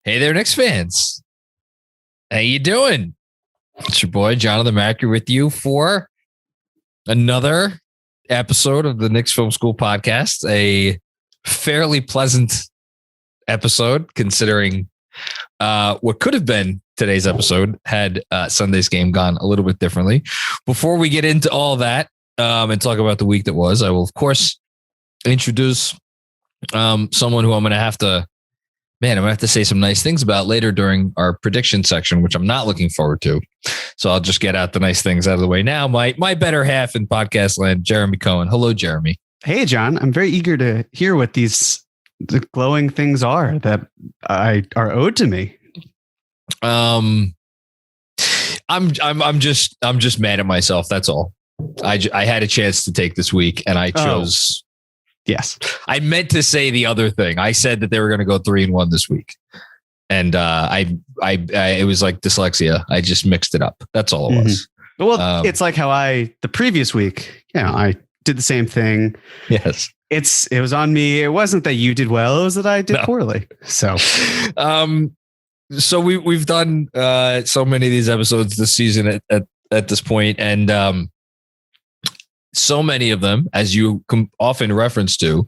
Hey there, Knicks fans. How you doing? It's your boy, Jonathan Macker, with you for another episode of the Knicks Film School Podcast. A fairly pleasant episode, considering what could have been today's episode had Sunday's game gone a little bit differently. Before we get into all that and talk about the week that was, I will, of course, introduce someone who I'm going to have to say some nice things about later during our prediction section, which I'm not looking forward to. So I'll just get out the nice things out of the way now. My better half in podcast land, Jeremy Cohen. Hello, Jeremy. Hey, John. I'm very eager to hear what the glowing things are that are owed to me. I'm just mad at myself. That's all. I had a chance to take this week and I chose. Yes. I meant to say the other thing. I said that they were going to go 3-1 this week. And it was like dyslexia. I just mixed it up. That's all it was. Well, it's like how the previous week, I did the same thing. Yes. It was on me. It wasn't that you did well. It was that I did poorly. So, so we've done so many of these episodes this season at this point, and so many of them, as you often reference to,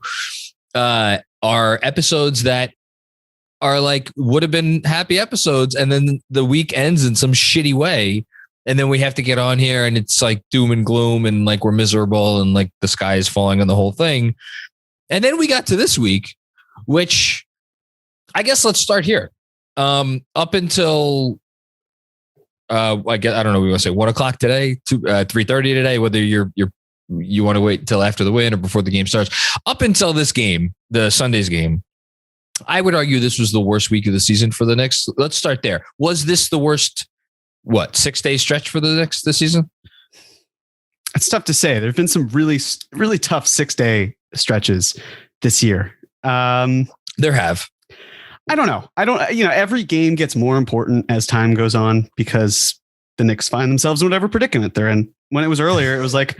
are episodes that are like would have been happy episodes, and then the week ends in some shitty way, and then we have to get on here, and it's like doom and gloom, and like we're miserable, and like the sky is falling on the whole thing. And then we got to this week, which I guess let's start here. Up until I don't know, we want to say 1 o'clock today, 3:30 today, whether you want to wait until after the win or before the game starts. Up until this game, the Sunday's game, I would argue this was the worst week of the season for the Knicks. Let's start there. Was this the worst, 6-day stretch for the Knicks this season? It's tough to say. There have been some really, really tough 6-day stretches this year. There have. I don't know. Every game gets more important as time goes on because the Knicks find themselves in whatever predicament they're in. When it was earlier, it was like,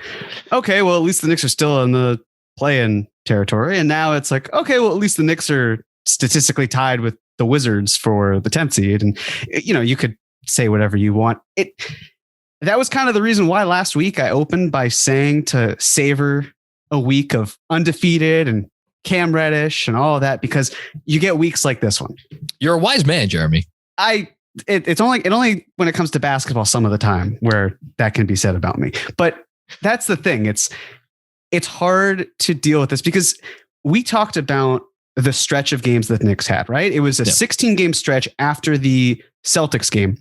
okay, well, at least the Knicks are still in the play-in territory. And now it's like, okay, well, at least the Knicks are statistically tied with the Wizards for the 10th seed. And, you could say whatever you want. That was kind of the reason why last week I opened by saying to savor a week of undefeated and Cam Reddish and all of that, because you get weeks like this one. You're a wise man, Jeremy. It's only when it comes to basketball some of the time where that can be said about me. But that's the thing. It's hard to deal with this because we talked about the stretch of games that the Knicks had, right? It was a 16-game stretch after the Celtics game,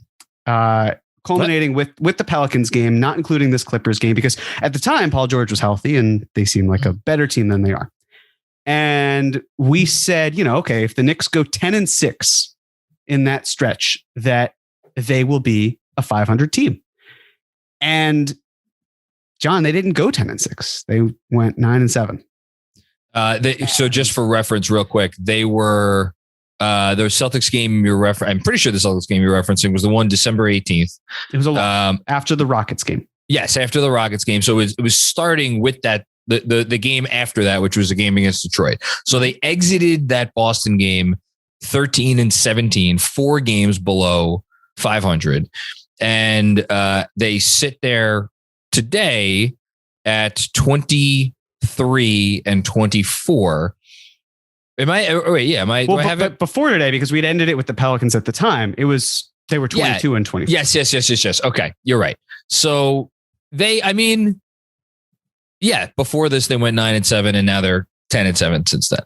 culminating with the Pelicans game, not including this Clippers game, because at the time, Paul George was healthy and they seemed like a better team than they are. And we said, okay, if the Knicks go 10-6 in that stretch, that they will be a 500 team. And John, they didn't go 10-6. They went 9-7. So just for reference real quick, they were the Celtics game I'm pretty sure the Celtics game you're referencing was the one December 18th. It was a lot after the Rockets game. Yes, after the Rockets game. So it was starting with that the game after that, which was a game against Detroit. So they exited that Boston game 13-17, 4 games below 500. And they sit there today at 23-24. But before today, because we'd ended it with the Pelicans at the time, they were 22-24. Yes. Okay. You're right. So before this, they went 9-7 and now they're 10-7 since then.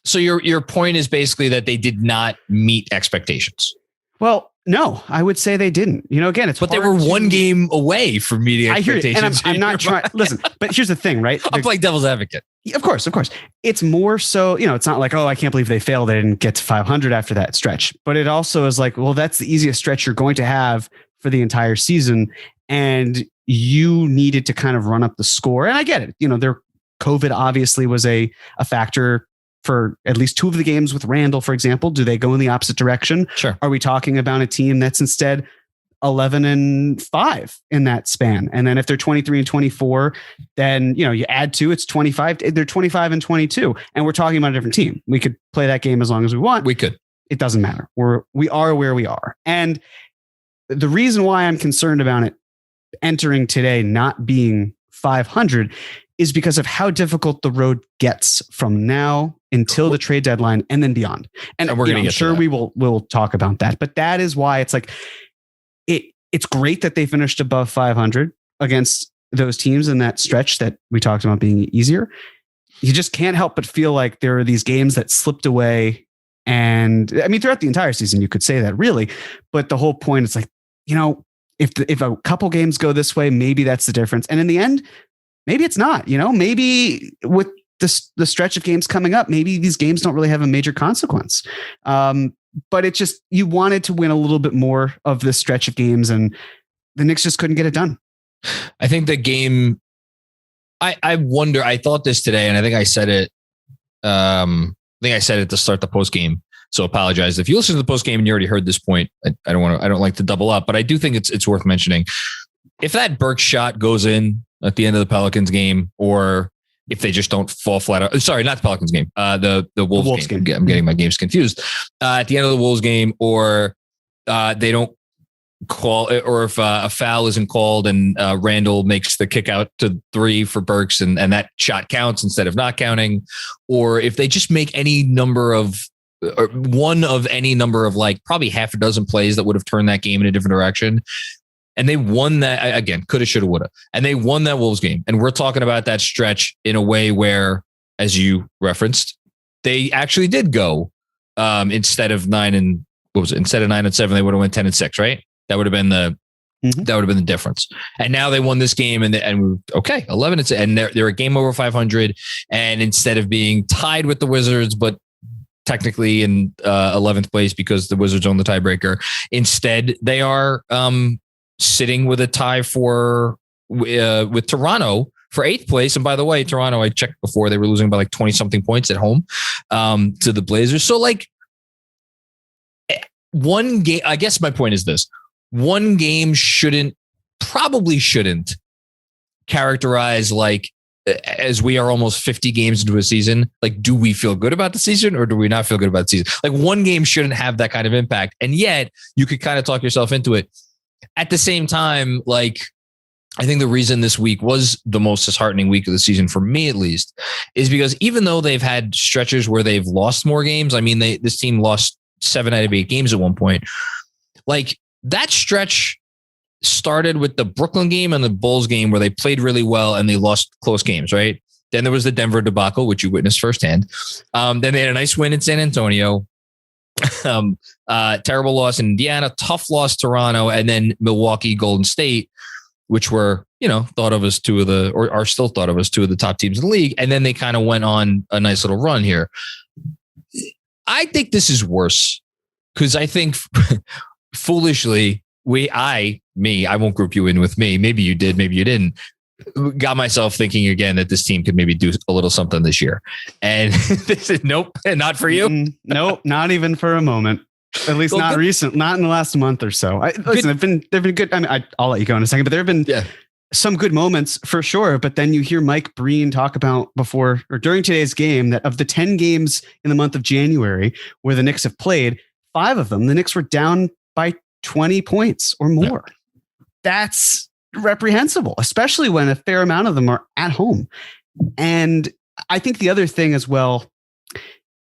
So your point is basically that they did not meet expectations. Well, no, I would say they didn't. Again, but they were one game away from meeting expectations. I hear it, and I'm not trying. Listen, but here's the thing, right? I'm playing devil's advocate. Of course. It's more so, it's not like, oh, I can't believe they failed. They didn't get to 500 after that stretch. But it also is like, well, that's the easiest stretch you're going to have for the entire season, and you needed to kind of run up the score. And I get it. Their COVID obviously was a factor for at least 2 of the games with Randle, for example. Do they go in the opposite direction? Sure. Are we talking about a team that's instead 11-5 in that span. And then if they're 23-24, then, you add 2, it's 25. They're 25-22. And we're talking about a different team. We could play that game as long as we want. We could. It doesn't matter. We are where we are. And the reason why I'm concerned about it entering today not being 500 is because of how difficult the road gets from now until the trade deadline and then beyond. And we're going to get sure we'll talk about that. But that is why it's like it's great that they finished above 500 against those teams in that stretch that we talked about being easier. You just can't help but feel like there are these games that slipped away. And I mean, throughout the entire season, you could say that really, but the whole point is like, if a couple games go this way, maybe that's the difference. And in the end, maybe it's not, maybe with the stretch of games coming up, maybe these games don't really have a major consequence. But it just, you wanted to win a little bit more of this stretch of games and the Knicks just couldn't get it done. I think the game, I wonder, I thought this today and I think I said it. To start the post game. So apologize if you listen to the post game and you already heard this point. I don't like to double up, but I do think it's worth mentioning. If that Burke shot goes in at the end of the Pelicans game, or if they just don't fall flat out, sorry, not the Pelicans game, the Wolves game. I'm getting my games confused. At the end of the Wolves game, or they don't call it, or if a foul isn't called and Randle makes the kick out to 3 for Burks and that shot counts instead of not counting, or if they just make any number of, or one of any number of like probably half a dozen plays that would have turned that game in a different direction. And they won that again, coulda, shoulda, woulda. And they won that Wolves game. And we're talking about that stretch in a way where, as you referenced, they actually did go instead of 9-7, they would have went 10-6, right? That would have been the difference. And now they won this game and we're okay, 11. And they're a game over 500. And instead of being tied with the Wizards, but technically in 11th place because the Wizards own the tiebreaker, instead they are sitting with a tie with Toronto for 8th place. And by the way, Toronto, I checked before, they were losing by like 20 something points at home to the Blazers. So like one game, I guess my point is this. One game probably shouldn't characterize like, as we are almost 50 games into a season, like, do we feel good about the season or do we not feel good about the season? Like one game shouldn't have that kind of impact. And yet you could kind of talk yourself into it. At the same time, like, I think the reason this week was the most disheartening week of the season for me, at least, is because even though they've had stretches where they've lost more games, I mean, this team lost 7 out of 8 games at one point. Like that stretch started with the Brooklyn game and the Bulls game where they played really well and they lost close games, right? Then there was the Denver debacle, which you witnessed firsthand. Then they had a nice win in San Antonio. Terrible loss in Indiana, tough loss Toronto, and then Milwaukee, Golden State, which were, thought of as or are still thought of as 2 of the top teams in the league. And then they kind of went on a nice little run here. I think this is worse because I think foolishly, I won't group you in with me. Maybe you did, maybe you didn't. Got myself thinking again that this team could maybe do a little something this year. And this is nope, not for you. Nope, not even for a moment. At least not recent, not in the last month or so. They've been good. I mean, I'll let you go in a second, but there have been some good moments for sure. But then you hear Mike Breen talk about before or during today's game that of the 10 games in the month of January where the Knicks have played, 5 of them, the Knicks were down by 20 points or more. Yeah. That's reprehensible, especially when a fair amount of them are at home. And I think the other thing as well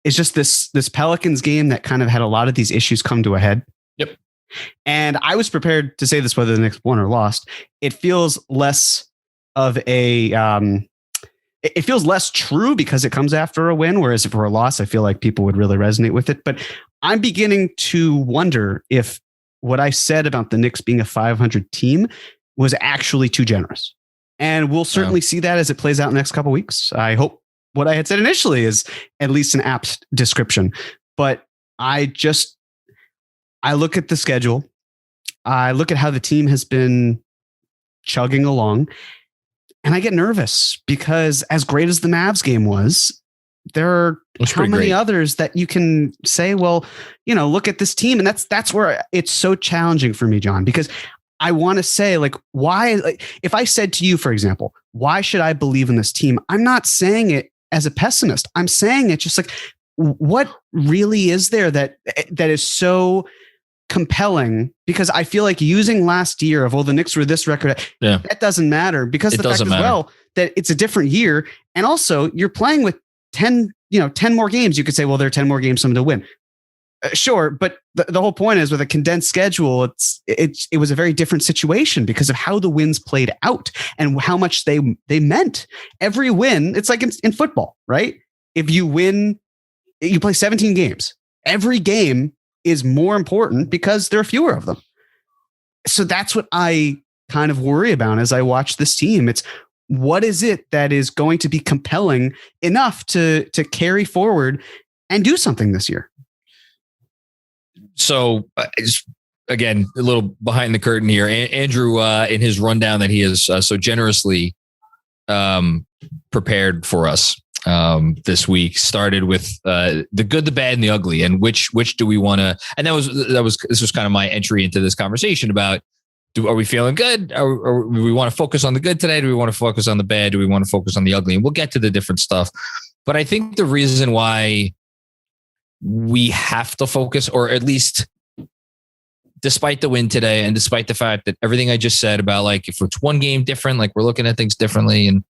is just this Pelicans game that kind of had a lot of these issues come to a head. Yep. And I was prepared to say this whether the Knicks won or lost. It feels less of it feels less true because it comes after a win, whereas if it were a loss, I feel like people would really resonate with it. But I'm beginning to wonder if what I said about the Knicks being a 500 team was actually too generous. And we'll certainly see that as it plays out in the next couple of weeks. I hope what I had said initially is at least an apt description. But I look at the schedule. I look at how the team has been chugging along. And I get nervous because as great as the Mavs game was, there are how many great. others that you can say, well, look at this team. And that's where it's so challenging for me, John, because I want to say, like, why, like, if I said to you, for example, why should I believe in this team? I'm not saying it as a pessimist. I'm saying it just like, what really is there that is so compelling? Because I feel like using last year of, the Knicks were this record, that doesn't matter, because the fact as well that it's a different year. And also you're playing with 10 more games. You could say, well, there are 10 more games for them to win. Sure. But the whole point is, with a condensed schedule, it was a very different situation because of how the wins played out and how much they meant. Every win, it's like in football, right? If you win, you play 17 games. Every game is more important because there are fewer of them. So that's what I kind of worry about as I watch this team. It's, what is it that is going to be compelling enough to carry forward and do something this year? So again, a little behind the curtain here. Andrew, in his rundown that he has so generously prepared for us this week, started with the good, the bad, and the ugly, and which do we want to? And this was kind of my entry into this conversation about: are we feeling good? Or do we want to focus on the good today? Do we want to focus on the bad? Do we want to focus on the ugly? And we'll get to the different stuff. But I think the reason why we have to focus, or at least despite the win today, and despite the fact that everything I just said about, like, if it's one game different, like, we're looking at things differently, and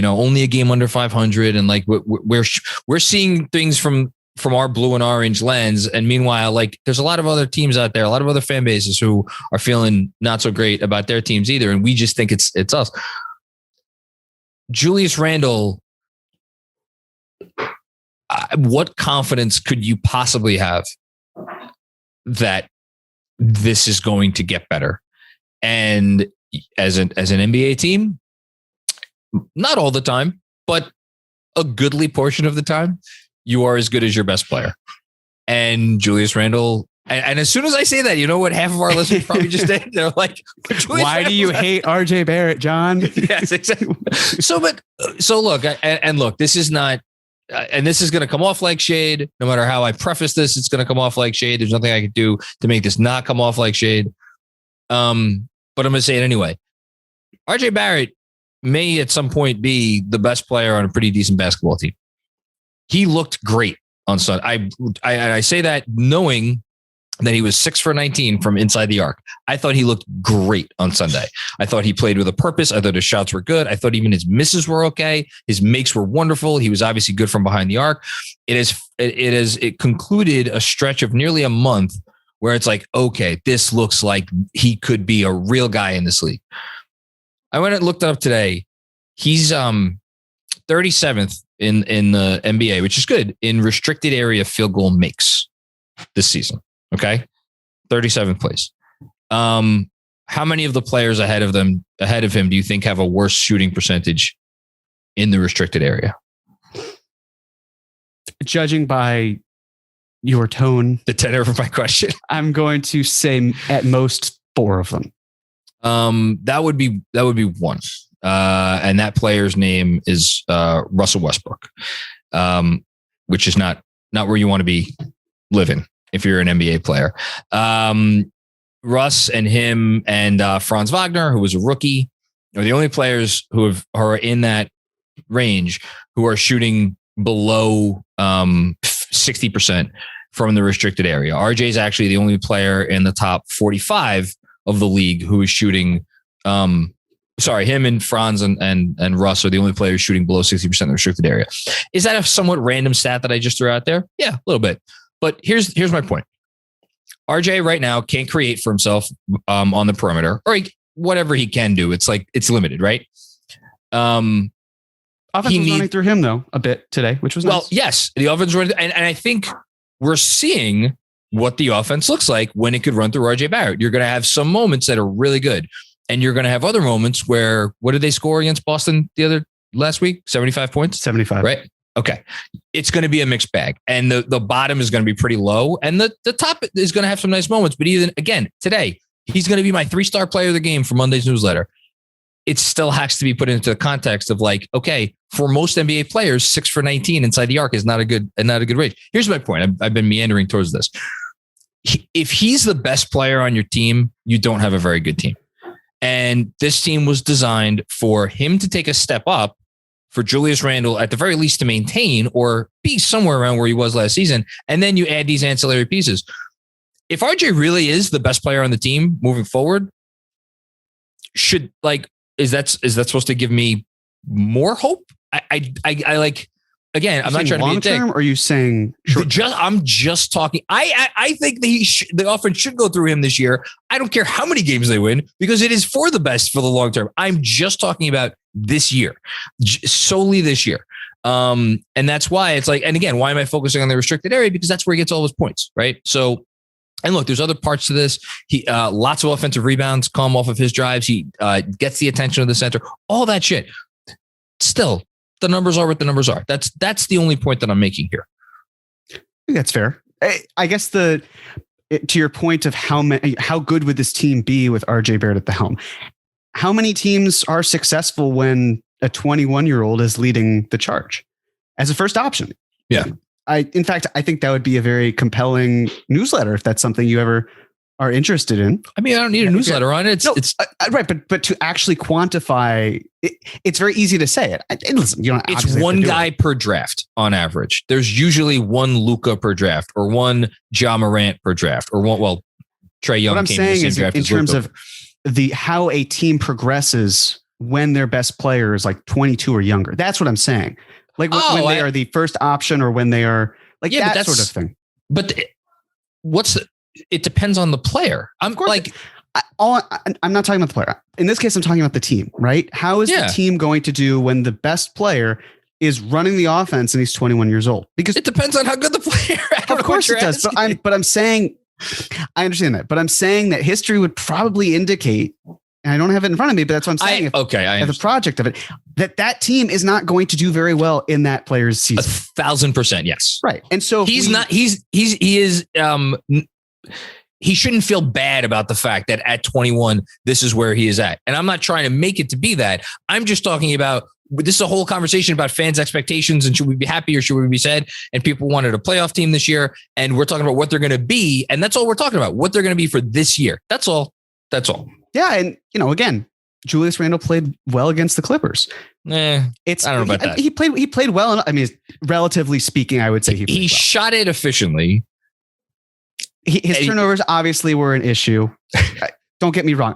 only a game under 500, and like we're seeing things from our blue and orange lens. And meanwhile, like, there's a lot of other teams out there, a lot of other fan bases who are feeling not so great about their teams either, and we just think it's us. Julius Randle, what confidence could you possibly have that this is going to get better? And as an NBA team, not all the time, but a goodly portion of the time, you are as good as your best player. And Julius Randle, and as soon as I say that, you know what half of our listeners probably just did? They're like, why do you hate RJ Barrett, John? Yes, exactly. So look, and look, this is not, and this is going to come off like shade. No matter how I preface this, it's going to come off like shade. There's nothing I can do to make this not come off like shade. But I'm going to say it anyway. RJ Barrett may at some point be the best player on a pretty decent basketball team. He looked great on Sunday. I say that knowing that he was 6 for 19 from inside the arc. I thought he looked great on Sunday. I thought he played with a purpose. I thought his shots were good. I thought even his misses were okay. His makes were wonderful. He was obviously good from behind the arc. It concluded a stretch of nearly a month where it's like, okay, this looks like he could be a real guy in this league. I went and looked it up today. He's 37th in the NBA, which is good, in restricted area field goal makes this season. Okay. 37th place. How many of the players ahead of him do you think have a worse shooting percentage in the restricted area? Judging by your tone, the tenor of my question, I'm going to say at most 4 of them. That would be one. And that player's name is Russell Westbrook, which is not where you want to be living if you're an NBA player. Russ and him and Franz Wagner, who was a rookie, are the only players who are in that range who are shooting below 60% from the restricted area. RJ is actually the only player in the top 45 of the league who is shooting. Him and Franz and Russ are the only players shooting below 60% in the restricted area. Is that a somewhat random stat that I just threw out there? Yeah, a little bit. But here's my point. RJ right now can't create for himself on the perimeter, or whatever he can do. It's like it's limited, right? Offense was running through him though a bit today, which was nice. Yes, the offense running, and I think we're seeing what the offense looks like when it could run through RJ Barrett. You're going to have some moments that are really good, and you're going to have other moments where, what did they score against Boston last week? 75 points, 75, right? Okay. It's going to be a mixed bag, and the bottom is going to be pretty low, and the top is going to have some nice moments. But even again, today, he's going to be my 3-star player of the game for Monday's newsletter. it still has to be put into the context of like, okay, for most NBA players, 6 for 19 inside the arc is not a good range. Here's my point. I've been meandering towards this. If he's the best player on your team, you don't have a very good team. And this team was designed for him to take a step up, for Julius Randle at the very least to maintain or be somewhere around where he was last season. And then you add these ancillary pieces. If RJ really is the best player on the team moving forward, is that supposed to give me more hope? I like, again, I'm not trying to be a dick. Or are you saying short? I'm just talking. I think the offense should go through him this year. I don't care how many games they win because it is for the best for the long term. I'm just talking about this year, solely this year. And that's why it's like, and again, why am I focusing on the restricted area? Because that's where he gets all his points, right? So, and look, there's other parts to this. He lots of offensive rebounds come off of his drives. He gets the attention of the center, all that shit. Still, the numbers are what the numbers are. That's the only point that I'm making here. I think that's fair. I guess to your point of how good would this team be with RJ Barrett at the helm? How many teams are successful when a 21-year-old is leading the charge as a first option? Yeah. In fact, I think that would be a very compelling newsletter if that's something you ever are interested in. I mean, I don't need a newsletter on it. It's right, but to actually quantify it, it's very easy to say it. Listen, you don't. It's one guy per draft on average. There's usually one Luka per draft, or one Ja Morant per draft, or one. Well, Trae Young. What I'm saying is, in terms of how a team progresses when their best player is like 22 or younger. That's what I'm saying. Like when they are the first option, or when they are like that sort of thing. But it depends on the player. I'm like, I'm not talking about the player. In this case, I'm talking about the team, right? How is the team going to do when the best player is running the offense and he's 21 years old? Because it depends on how good the player is. Of course it does. But I'm saying, I understand that, but I'm saying that history would probably indicate, and I don't have it in front of me, but that's what I'm saying. As a project of it, that team is not going to do very well in that player's season. 1,000%. Yes. Right. And so he shouldn't feel bad about the fact that at 21, this is where he is at. And I'm not trying to make it to be that. I'm just talking about, this is a whole conversation about fans' expectations and should we be happy or should we be sad? And people wanted a playoff team this year. And we're talking about what they're going to be. And that's all we're talking about, what they're going to be for this year. That's all. Yeah. And, again, Julius Randle played well against the Clippers. I don't know about that. He played well. I mean, relatively speaking, I would say he played well. Shot it efficiently. His turnovers obviously were an issue. Don't get me wrong.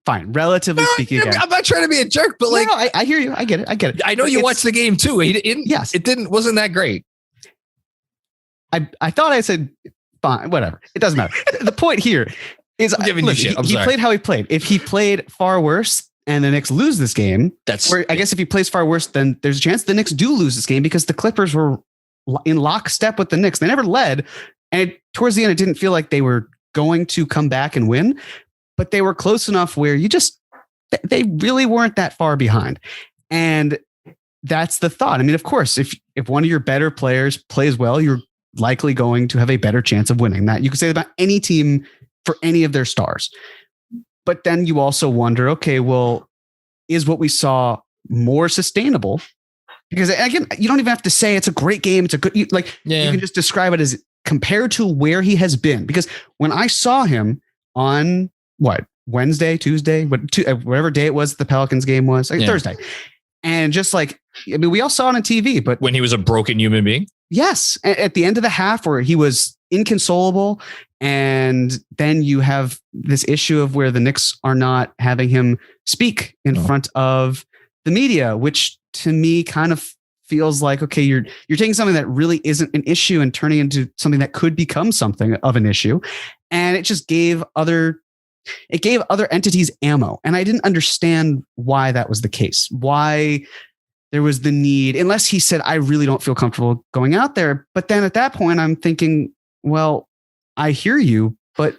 Fine. Relatively speaking. Again. I'm not trying to be a jerk, but I hear you. I get it. I know you watched the game too. Yes. It wasn't that great. I thought I said fine, whatever. It doesn't matter. The point here is he played how he played. If he played far worse and the Knicks lose this game, I guess if he plays far worse, then there's a chance the Knicks do lose this game because the Clippers were in lockstep with the Knicks. They never led. And towards the end, it didn't feel like they were going to come back and win, but they were close enough where they really weren't that far behind. And that's the thought. I mean, of course, if one of your better players plays well, you're likely going to have a better chance of winning. That you can say about any team for any of their stars. But then you also wonder, okay, well, is what we saw more sustainable? Because again, you don't even have to say it's a great game. It's a good, you can just describe it as compared to where he has been. Because when I saw him on Wednesday, Tuesday, whatever day it was, the Pelicans game was Thursday. And just we all saw it on TV, but when he was a broken human being. Yes. At the end of the half where he was inconsolable. And then you have this issue of where the Knicks are not having him speak in front of the media, which to me kind of feels like, okay, you're taking something that really isn't an issue and turning into something that could become something of an issue. And it just gave other entities ammo. And I didn't understand why that was the case, why there was the need, unless he said, I really don't feel comfortable going out there. But then at that point, I'm thinking, well, I hear you, but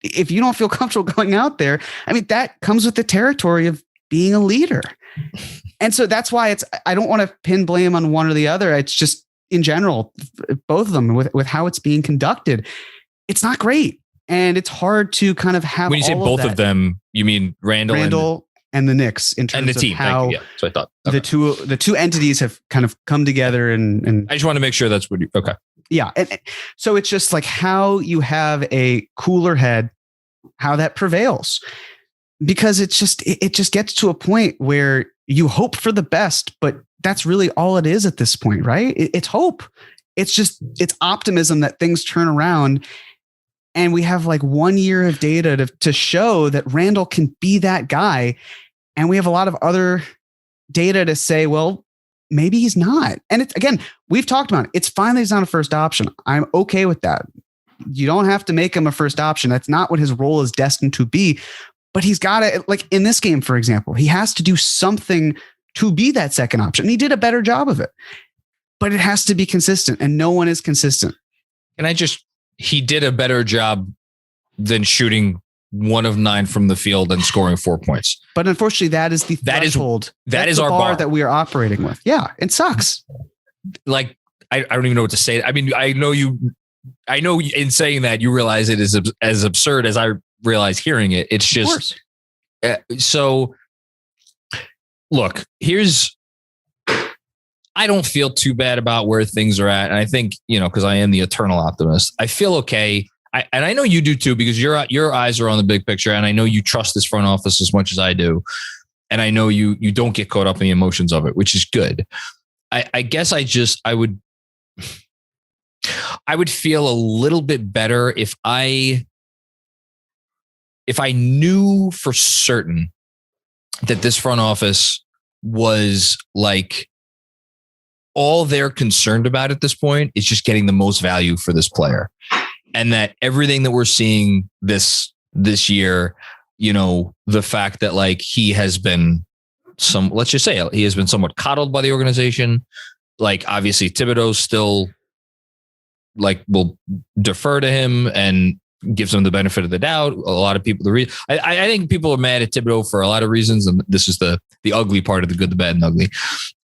if you don't feel comfortable going out there, I mean, that comes with the territory of being a leader. And so that's why I don't want to pin blame on one or the other. It's just in general, both of them with how it's being conducted, it's not great. And it's hard to kind of have, when you say both of them, you mean Randle and the Knicks in terms and the team. of how So I thought okay. the two entities have kind of come together and I just want to make sure that's what you okay. Yeah. And so it's just like how you have a cooler head, how that prevails, because it just gets to a point where you hope for the best, but that's really all it is at this point, right? It's hope. It's optimism that things turn around. And we have like 1 year of data to show that Randle can be that guy. And we have a lot of other data to say, well, maybe he's not. And it's, again, we've talked about it. It's fine that he's not a first option. I'm okay with that. You don't have to make him a first option. That's not what his role is destined to be. But he's got to, like in this game, for example, he has to do something to be that second option. And he did a better job of it. But it has to be consistent, and no one is consistent. He did a better job than shooting 1 of 9 from the field and scoring 4 points. But unfortunately, that is the threshold. That is our bar that we are operating with. Yeah, it sucks. Like, I don't even know what to say. I mean, I know in saying that you realize it is as absurd as I realize hearing it. It's just so. Look, I don't feel too bad about where things are at. And I think, because I am the eternal optimist, I feel okay. And I know you do too, because your eyes are on the big picture. And I know you trust this front office as much as I do. And I know you don't get caught up in the emotions of it, which is good. I guess I would feel a little bit better if I knew for certain that this front office was like, all they're concerned about at this point is just getting the most value for this player. And that everything that we're seeing this year, the fact that like he has been let's just say he has been somewhat coddled by the organization. Like obviously Thibodeau still like will defer to him and gives him the benefit of the doubt. A lot of people, I think people are mad at Thibodeau for a lot of reasons. And this is the ugly part of the good, the bad, and ugly.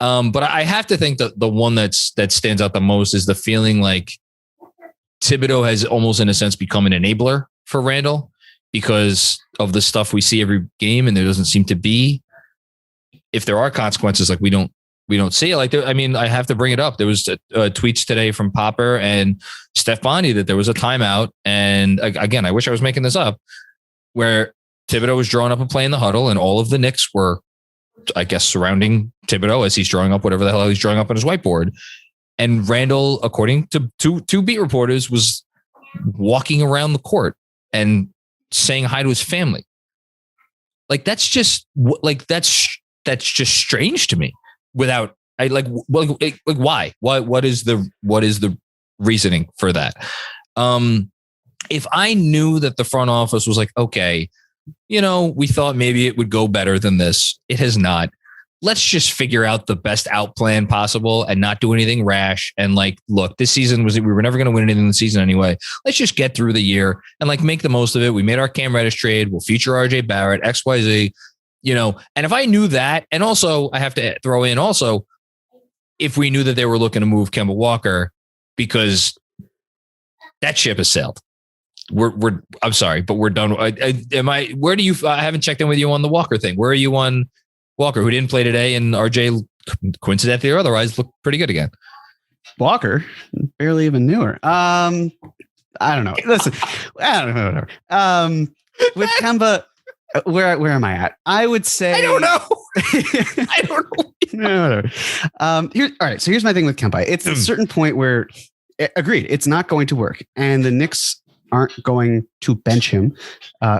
But I have to think that the one that stands out the most is the feeling like Thibodeau has almost in a sense become an enabler for Randle because of the stuff we see every game. And there doesn't seem to be, if there are consequences, like we don't see it. Like, I have to bring it up. There was tweets today from Popper and Steph Bondy that there was a timeout. And again, I wish I was making this up, where Thibodeau was drawing up a play in the huddle and all of the Knicks were, I guess, surrounding Thibodeau as he's drawing up whatever the hell he's drawing up on his whiteboard. And Randle, according to two beat reporters, was walking around the court and saying hi to his family. Like, that's just strange to me. Why? What is the reasoning for that? If I knew that the front office was like, okay, we thought maybe it would go better than this. It has not. Let's just figure out the best out plan possible and not do anything rash. And like, look, this season we were never going to win anything in the season anyway. Let's just get through the year and like make the most of it. We made our Cam Reddish trade. We'll feature RJ Barrett, XYZ. And if I knew that, and also I have to throw in also, if we knew that they were looking to move Kemba Walker, because that ship has sailed. I'm sorry, but we're done. Where do you, I haven't checked in with you on the Walker thing. Where are you on Walker, who didn't play today, and RJ, coincidentally or otherwise, looked pretty good again? Walker, barely even knew her. I don't know. Listen, I don't know. Whatever. With Kemba, where am I at? I would say I don't know. I don't know. All right. So here's my thing with Kemba. It's a certain point where, agreed, it's not going to work, and the Knicks aren't going to bench him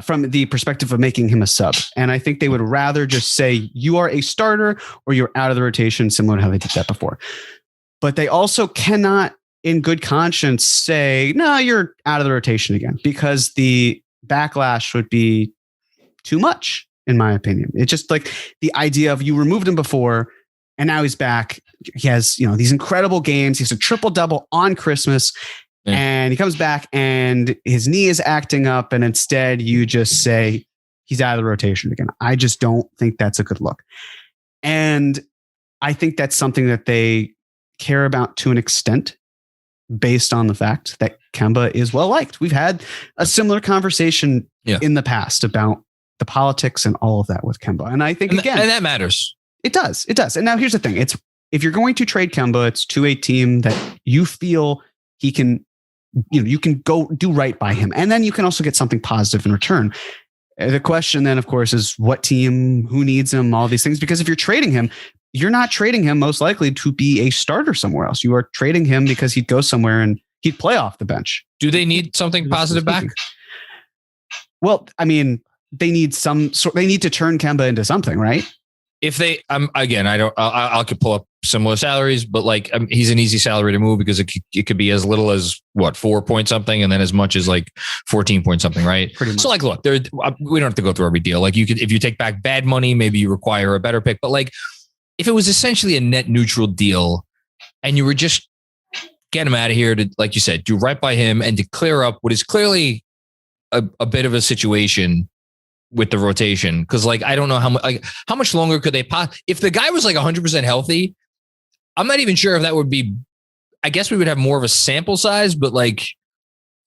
from the perspective of making him a sub. And I think they would rather just say you are a starter or you're out of the rotation, similar to how they did that before. But they also cannot, in good conscience, say, no, you're out of the rotation again, because the backlash would be too much, in my opinion. It's just like the idea of you removed him before and now he's back. He has, these incredible games. He has a triple-double on Christmas. And he comes back and his knee is acting up, and instead you just say he's out of the rotation again. I just don't think that's a good look. And I think that's something that they care about to an extent based on the fact that Kemba is well liked. We've had a similar conversation in the past about the politics and all of that with Kemba. And I think, and again, and that matters. It does. And now here's the thing. If you're going to trade Kemba, it's to a team that you feel he can, you can go do right by him. And then you can also get something positive in return. The question then, of course, is what team, who needs him, all these things. Because if you're trading him, you're not trading him most likely to be a starter somewhere else. You are trading him because he'd go somewhere and he'd play off the bench. Do they need something positive back? Well, I mean, they need they need to turn Kemba into something, right? If they, I'll could pull up similar salaries, but like he's an easy salary to move because it could be as little as 4 point something, and then as much as like 14 point something, right? So like, look, we don't have to go through every deal. Like if you take back bad money, maybe you require a better pick. But like, if it was essentially a net neutral deal, and you were just get him out of here to, like you said, do right by him and to clear up what is clearly a bit of a situation with the rotation. Cause like, I don't know how much longer could they if the guy was like 100% healthy, I'm not even sure if that would be, I guess we would have more of a sample size, but like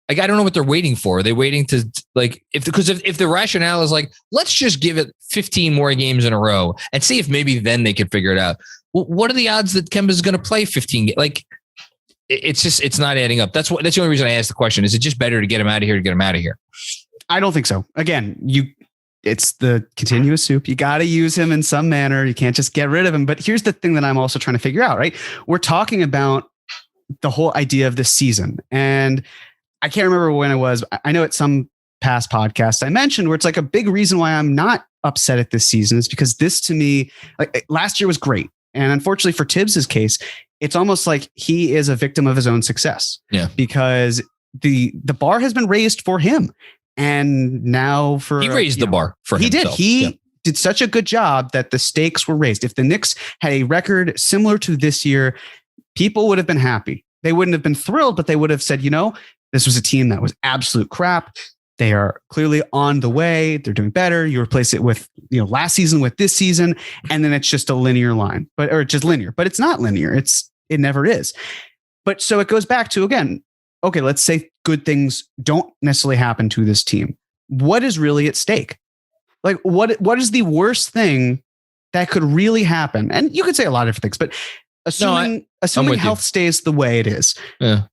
I don't know what they're waiting for. Are they waiting to like, if the rationale is like, let's just give it 15 more games in a row and see if maybe then they can figure it out. Well, what are the odds that Kemba's going to play 15? Like, it's not adding up. That's the only reason I asked the question. Is it just better to get him out of here to get him out of here? I don't think so. Again, it's the continuous soup. You got to use him in some manner. You can't just get rid of him. But here's the thing that I'm also trying to figure out, right? We're talking about the whole idea of this season. And I can't remember when it was. I know at some past podcast I mentioned where it's like a big reason why I'm not upset at this season is because this to me, like last year was great. And unfortunately for Thibs' case, it's almost like he is a victim of his own success. Yeah. Because the bar has been raised for him. And now he raised the bar for himself. He did such a good job that the stakes were raised. If the Knicks had a record similar to this year, people would have been happy. They wouldn't have been thrilled, but they would have said, this was a team that was absolute crap. They are clearly on the way. They're doing better. You replace it with, last season with this season, and then it's just a linear line, or just linear, but it's not linear. It never is. But so it goes back to, again, okay, let's say good things don't necessarily happen to this team. What is really at stake? Like what is the worst thing that could really happen? And you could say a lot of different things, but assuming health stays the way it is. Yeah.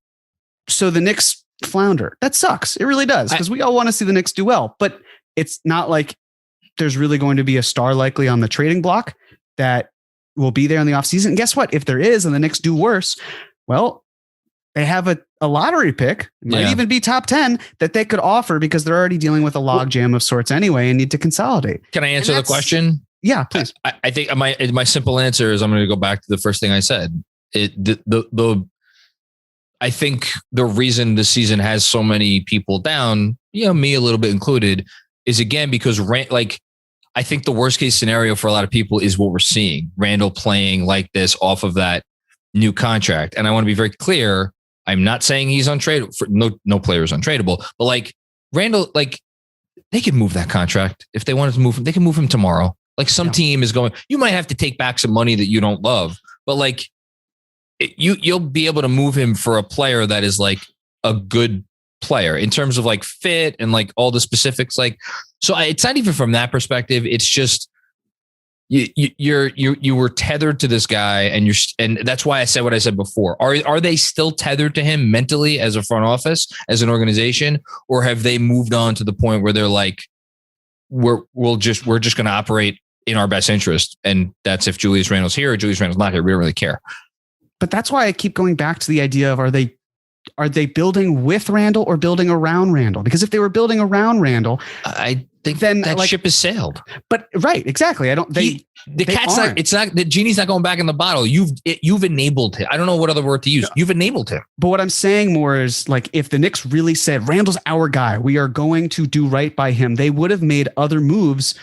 So the Knicks flounder. That sucks. It really does, because we all want to see the Knicks do well, but it's not like there's really going to be a star likely on the trading block that will be there in the offseason. And guess what? If there is and the Knicks do worse, well, they have a lottery pick, might even be top 10 that they could offer because they're already dealing with a logjam of sorts anyway and need to consolidate. Can I answer the question? Yeah, please. I think my simple answer is I'm going to go back to the first thing I said. I think the reason this season has so many people down, me a little bit included, is again because I think the worst case scenario for a lot of people is what we're seeing. Randle playing like this off of that new contract. And I want to be very clear. I'm not saying he's untradeable. No player is untradeable, but like Randle, like they could move that contract if they wanted to move him. They can move him tomorrow. Like some team is going, you might have to take back some money that you don't love, but like you'll be able to move him for a player that is like a good player in terms of like fit and like all the specifics. Like, so it's not even from that perspective. It's just, you were tethered to this guy and that's why I said what I said before. Are they still tethered to him mentally as a front office, as an organization, or have they moved on to the point where they're like, we're just going to operate in our best interest? And that's if Julius Randle's here or Julius Randle's not here. We don't really care. But that's why I keep going back to the idea of, are they building with Randle or building around Randle? Because if they were building around Randle, I think then that ship has sailed. But right, exactly. The genie's not going back in the bottle. You've enabled him. I don't know what other word to use. You've enabled him. But what I'm saying more is, like, if the Knicks really said Randle's our guy, we are going to do right by him, they would have made other moves,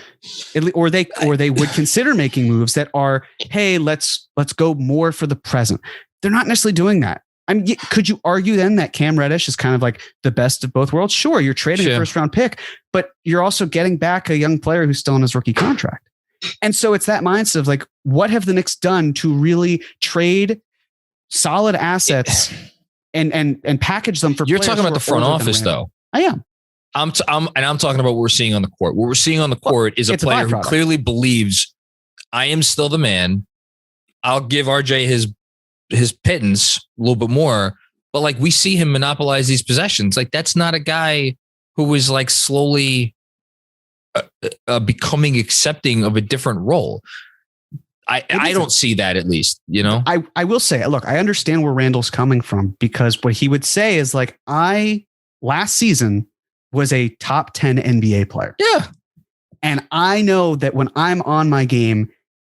or they would consider making moves that are, hey, let's go more for the present. They're not necessarily doing that. Could you argue then that Cam Reddish is kind of like the best of both worlds? Sure, you're trading a first round pick, but you're also getting back a young player who's still on his rookie contract. And so it's that mindset of like, what have the Knicks done to really trade solid assets and package them for? You're talking about the front office, though. I am. I'm talking about what we're seeing on the court. What we're seeing on the court is a player who clearly believes I am still the man. I'll give RJ his pittance a little bit more, but like we see him monopolize these possessions. Like that's not a guy who is like slowly becoming accepting of a different role. I don't see that, at least, you know. I will say, look, I understand where Randle's coming from, because what he would say is like, last season was a top 10 NBA player. Yeah. And I know that when I'm on my game,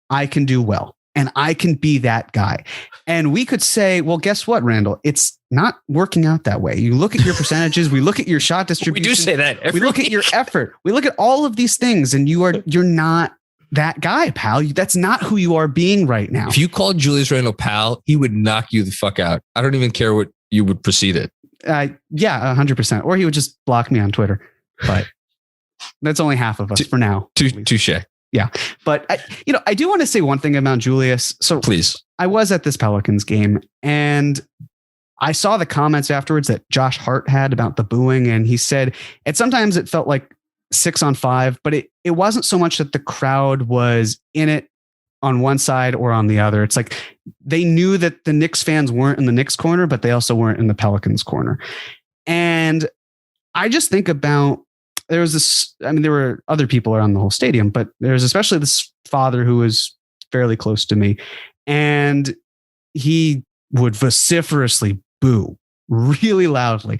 I can do well and I can be that guy. And we could say, well, guess what, Randle? It's not working out that way. You look at your percentages, we look at your shot distribution. We do say that. We look at your effort. We look at all of these things, and you're not that guy, pal. That's not who you are being right now. If you called Julius Randle pal, he would knock you the fuck out. I don't even care what you would proceed it. Yeah, 100%. Or he would just block me on Twitter. But that's only half of us for now. Touche. Yeah. But I do want to say one thing about Julius. So please. I was at this Pelicans game, and I saw the comments afterwards that Josh Hart had about the booing. And he said, sometimes it felt like 6 on 5, but it wasn't so much that the crowd was in it on one side or on the other. It's like they knew that the Knicks fans weren't in the Knicks corner, but they also weren't in the Pelicans corner. And I just think about, there were other people around the whole stadium, but there's especially this father who was fairly close to me, and he would vociferously boo really loudly.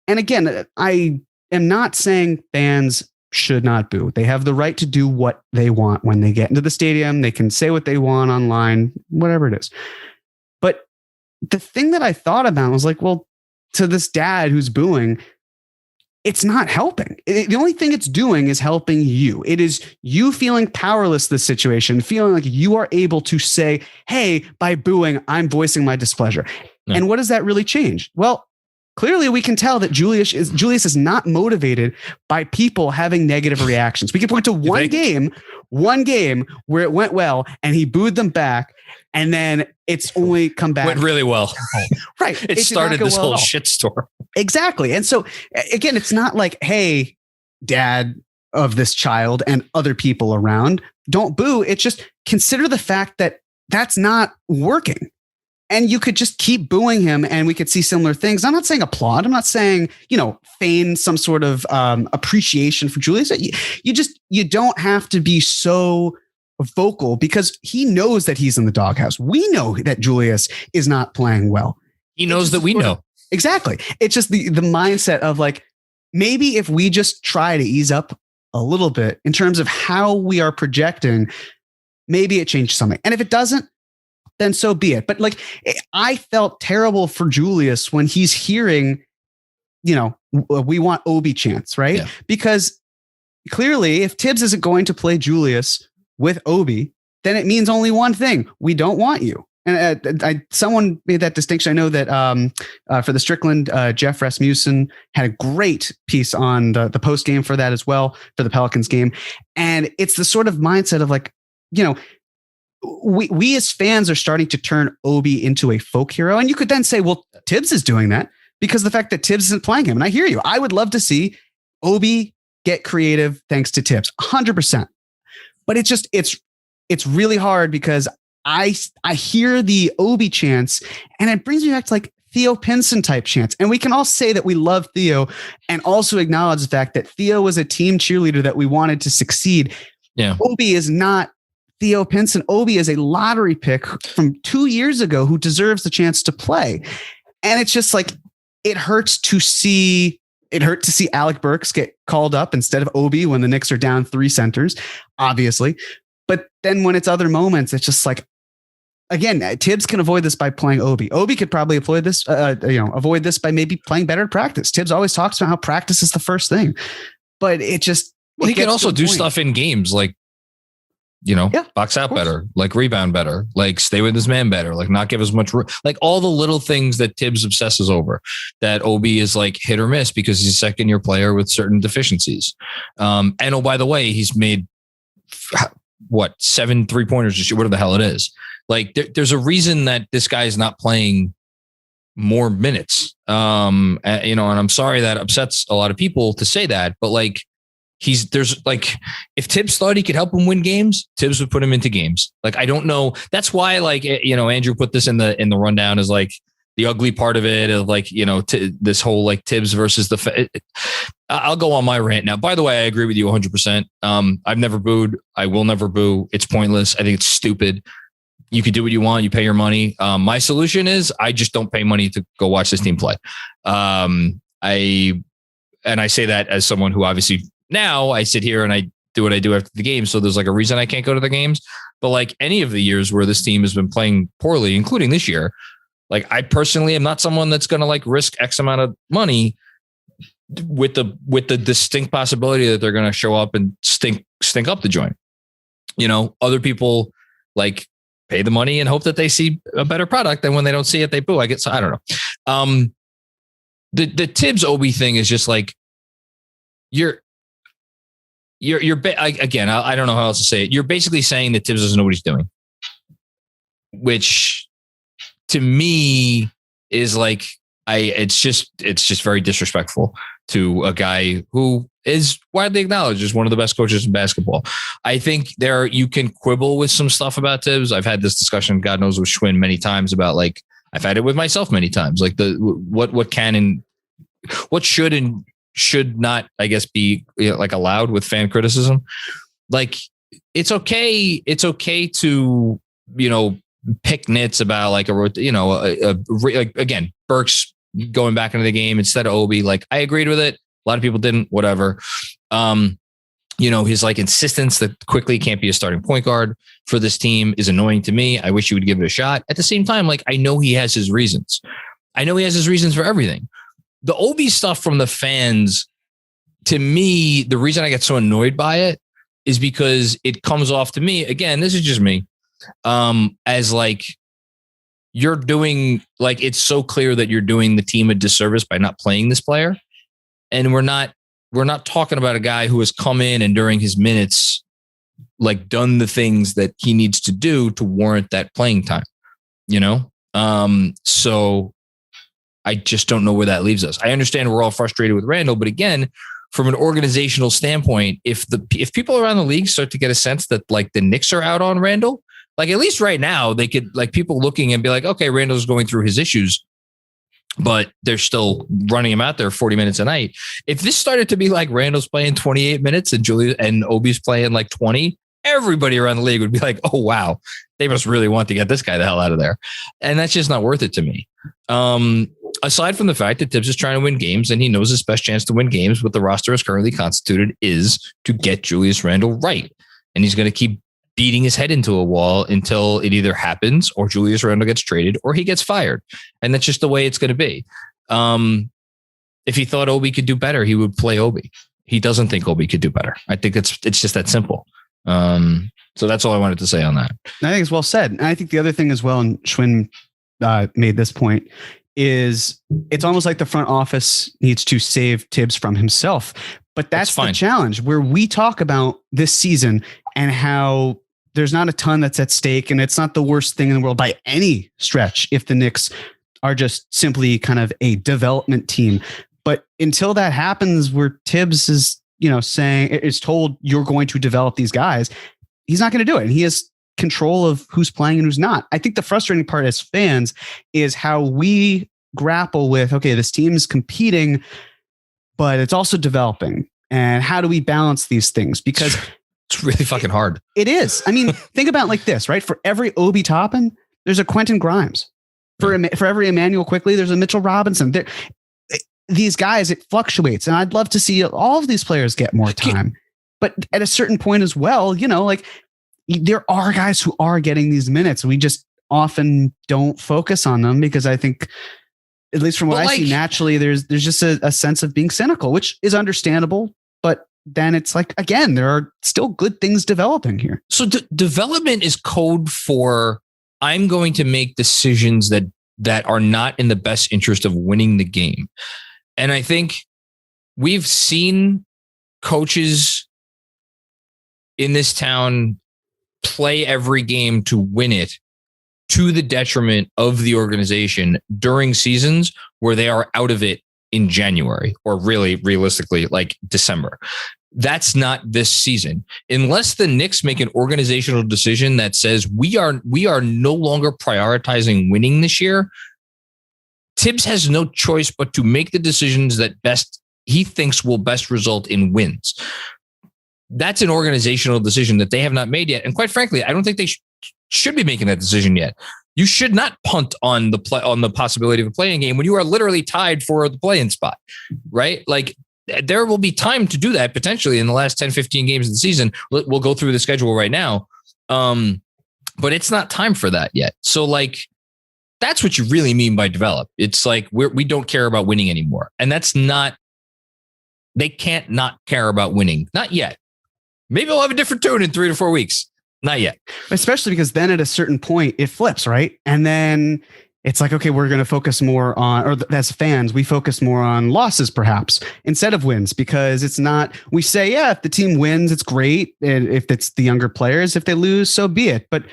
And again, I am not saying fans should not boo. They have the right to do what they want when they get into the stadium. They can say what they want online, whatever it is. But the thing that I thought about was like, well, to this dad who's booing, it's not helping. The only thing it's doing is helping you. It is you feeling powerless in this situation, feeling like you are able to say, hey, by booing, I'm voicing my displeasure. Yeah. And what does that really change? Well, clearly we can tell that Julius is not motivated by people having negative reactions. We can point to one game where it went well and he booed them back, and then it's only come back. Went really well. Right. It started this whole shitstorm. Exactly. And so again, it's not like, hey, dad of this child and other people around, don't boo. It's just consider the fact that that's not working. And you could just keep booing him and we could see similar things. I'm not saying applaud. I'm not saying, feign some sort of appreciation for Julius. You don't have to be so vocal, because he knows that he's in the doghouse. We know that Julius is not playing well. He knows that we know. Exactly. It's just the mindset of like, maybe if we just try to ease up a little bit in terms of how we are projecting, maybe it changes something. And if it doesn't, then so be it. But like, I felt terrible for Julius when he's hearing, we want Obi chants, right? Yeah. Because clearly if Thibs isn't going to play Julius with Obi, then it means only one thing: we don't want you. And someone made that distinction. I know that for the Strickland, Jeff Rasmussen had a great piece on the post game for that as well, for the Pelicans game. And it's the sort of mindset of like, we as fans are starting to turn Obi into a folk hero. And you could then say, well, Thibs is doing that because of the fact that Thibs isn't playing him. And I hear you. I would love to see Obi get creative thanks to Thibs, 100%. But it's really hard because I hear the Obi chants and it brings me back to like Theo Pinson type chants. And we can all say that we love Theo and also acknowledge the fact that Theo was a team cheerleader that we wanted to succeed. Yeah. Obi is not Theo Pinson. Obi is a lottery pick from 2 years ago who deserves the chance to play. And it's just like, it hurts to see Alec Burks get called up instead of Obi when the Knicks are down 3 centers, obviously. But then when it's other moments, it's just like, again, Thibs can avoid this by playing Obi. Obi could probably avoid this by maybe playing better practice. Thibs always talks about how practice is the first thing, but he can also do stuff in games like, box out better, like rebound better, like stay with his man better, like not give as much room, like all the little things that Thibs obsesses over, that Obi is like hit or miss because he's a second year player with certain deficiencies. And oh, by the way, he's made 7 3-pointers, whatever the hell it is. Like there's a reason that this guy is not playing more minutes. And I'm sorry that upsets a lot of people to say that, but like if Thibs thought he could help him win games, Thibs would put him into games. Like, I don't know. That's why, like, Andrew put this in the rundown as like the ugly part of it of like, this whole like Thibs versus I'll go on my rant now. By the way, I agree with you 100%. I've never booed. I will never boo. It's pointless. I think it's stupid. You can do what you want. You pay your money. My solution is I just don't pay money to go watch this team play. I say that as someone who obviously now I sit here and I do what I do after the game. So there's like a reason I can't go to the games. But like any of the years where this team has been playing poorly, including this year, like I personally am not someone that's going to like risk X amount of money with the distinct possibility that they're going to show up and stink up the joint. Other people like pay the money and hope that they see a better product. And when they don't see it, they boo. I don't know. The Thibs Obi thing is just like, again, I don't know how else to say it. You're basically saying that Thibs doesn't know what he's doing, which to me is like, it's just very disrespectful to a guy who is widely acknowledged as one of the best coaches in basketball. I think you can quibble with some stuff about Thibs. I've had this discussion, God knows, with Schwinn many times about like, I've had it with myself many times, like what can and what should and should not, I guess, be like allowed with fan criticism. Like it's okay to pick nits about like like again, Burks going back into the game instead of Obi. Like I agreed with it. A lot of people didn't. Whatever. His like insistence that quickly can't be a starting point guard for this team is annoying to me. I wish he would give it a shot. At the same time, like I know he has his reasons. I know he has his reasons for everything. The Obi stuff from the fans, to me, the reason I get so annoyed by it is because it comes off to me, again, this is just me, as like you're doing, like it's so clear that you're doing the team a disservice by not playing this player. And we're not talking about a guy who has come in and during his minutes, like done the things that he needs to do to warrant that playing time, So I just don't know where that leaves us. I understand we're all frustrated with Randle, but again, from an organizational standpoint, if people around the league start to get a sense that like the Knicks are out on Randle, like at least right now they could like people looking and be like, okay, Randle's going through his issues, but they're still running him out there 40 minutes a night. If this started to be like Randle's playing 28 minutes and Julius and Obi's playing like 20, everybody around the league would be like, oh, wow, they must really want to get this guy the hell out of there. And that's just not worth it to me. Aside from the fact that Thibs is trying to win games and he knows his best chance to win games with the roster as currently constituted is to get Julius Randle right. And he's going to keep beating his head into a wall until it either happens or Julius Randle gets traded or he gets fired. And that's just the way it's going to be. If he thought Obi could do better, he would play Obi. He doesn't think Obi could do better. I think it's just that simple. So that's all I wanted to say on that. I think it's well said. And I think the other thing as well, and Schwinn made this point, is it's almost like the front office needs to save Thibs from himself. But that's the challenge where we talk about this season and how there's not a ton that's at stake. And it's not the worst thing in the world by any stretch if the Knicks are just simply kind of a development team. But until that happens, where Thibs is, saying is told you're going to develop these guys, he's not going to do it. And he has control of who's playing and who's not. I think the frustrating part as fans is how we grapple with, okay, this team's competing, but it's also developing. And how do we balance these things? Because it's really fucking hard. It is. I mean, think about it like this, right? For every Obi Toppin, there's a Quentin Grimes. For every Emmanuel Quickly, there's a Mitchell Robinson. These guys, it fluctuates. And I'd love to see all of these players get more time. But at a certain point as well, like there are guys who are getting these minutes. We just often don't focus on them because I think, at least from what I see, naturally, there's just a sense of being cynical, which is understandable. But then it's like, again, there are still good things developing here. So development is code for I'm going to make decisions that are not in the best interest of winning the game. And I think we've seen coaches in this town play every game to win it to the detriment of the organization during seasons where they are out of it in January, or really realistically like December. That's not this season. Unless the Knicks make an organizational decision that says we are no longer prioritizing winning this year, Thibs has no choice but to make the decisions that he thinks will best result in wins. That's an organizational decision that they have not made yet. And quite frankly, I don't think they should be making that decision yet. You should not punt on the possibility of a playing game when you are literally tied for the play-in spot, right? Like, there will be time to do that potentially in the last 10, 15 games of the season. We'll go through the schedule right now. But it's not time for that yet. So like, that's what you really mean by develop. It's like, we don't care about winning anymore. And that's not, they can't not care about winning. Not yet. Maybe we'll have a different tune in 3 to 4 weeks. Not yet. Especially because then at a certain point it flips, right? And then it's like, okay, we're going to focus more on, or as fans, we focus more on losses perhaps instead of wins, because it's not, we say, yeah, if the team wins, it's great. And if it's the younger players, if they lose, so be it. But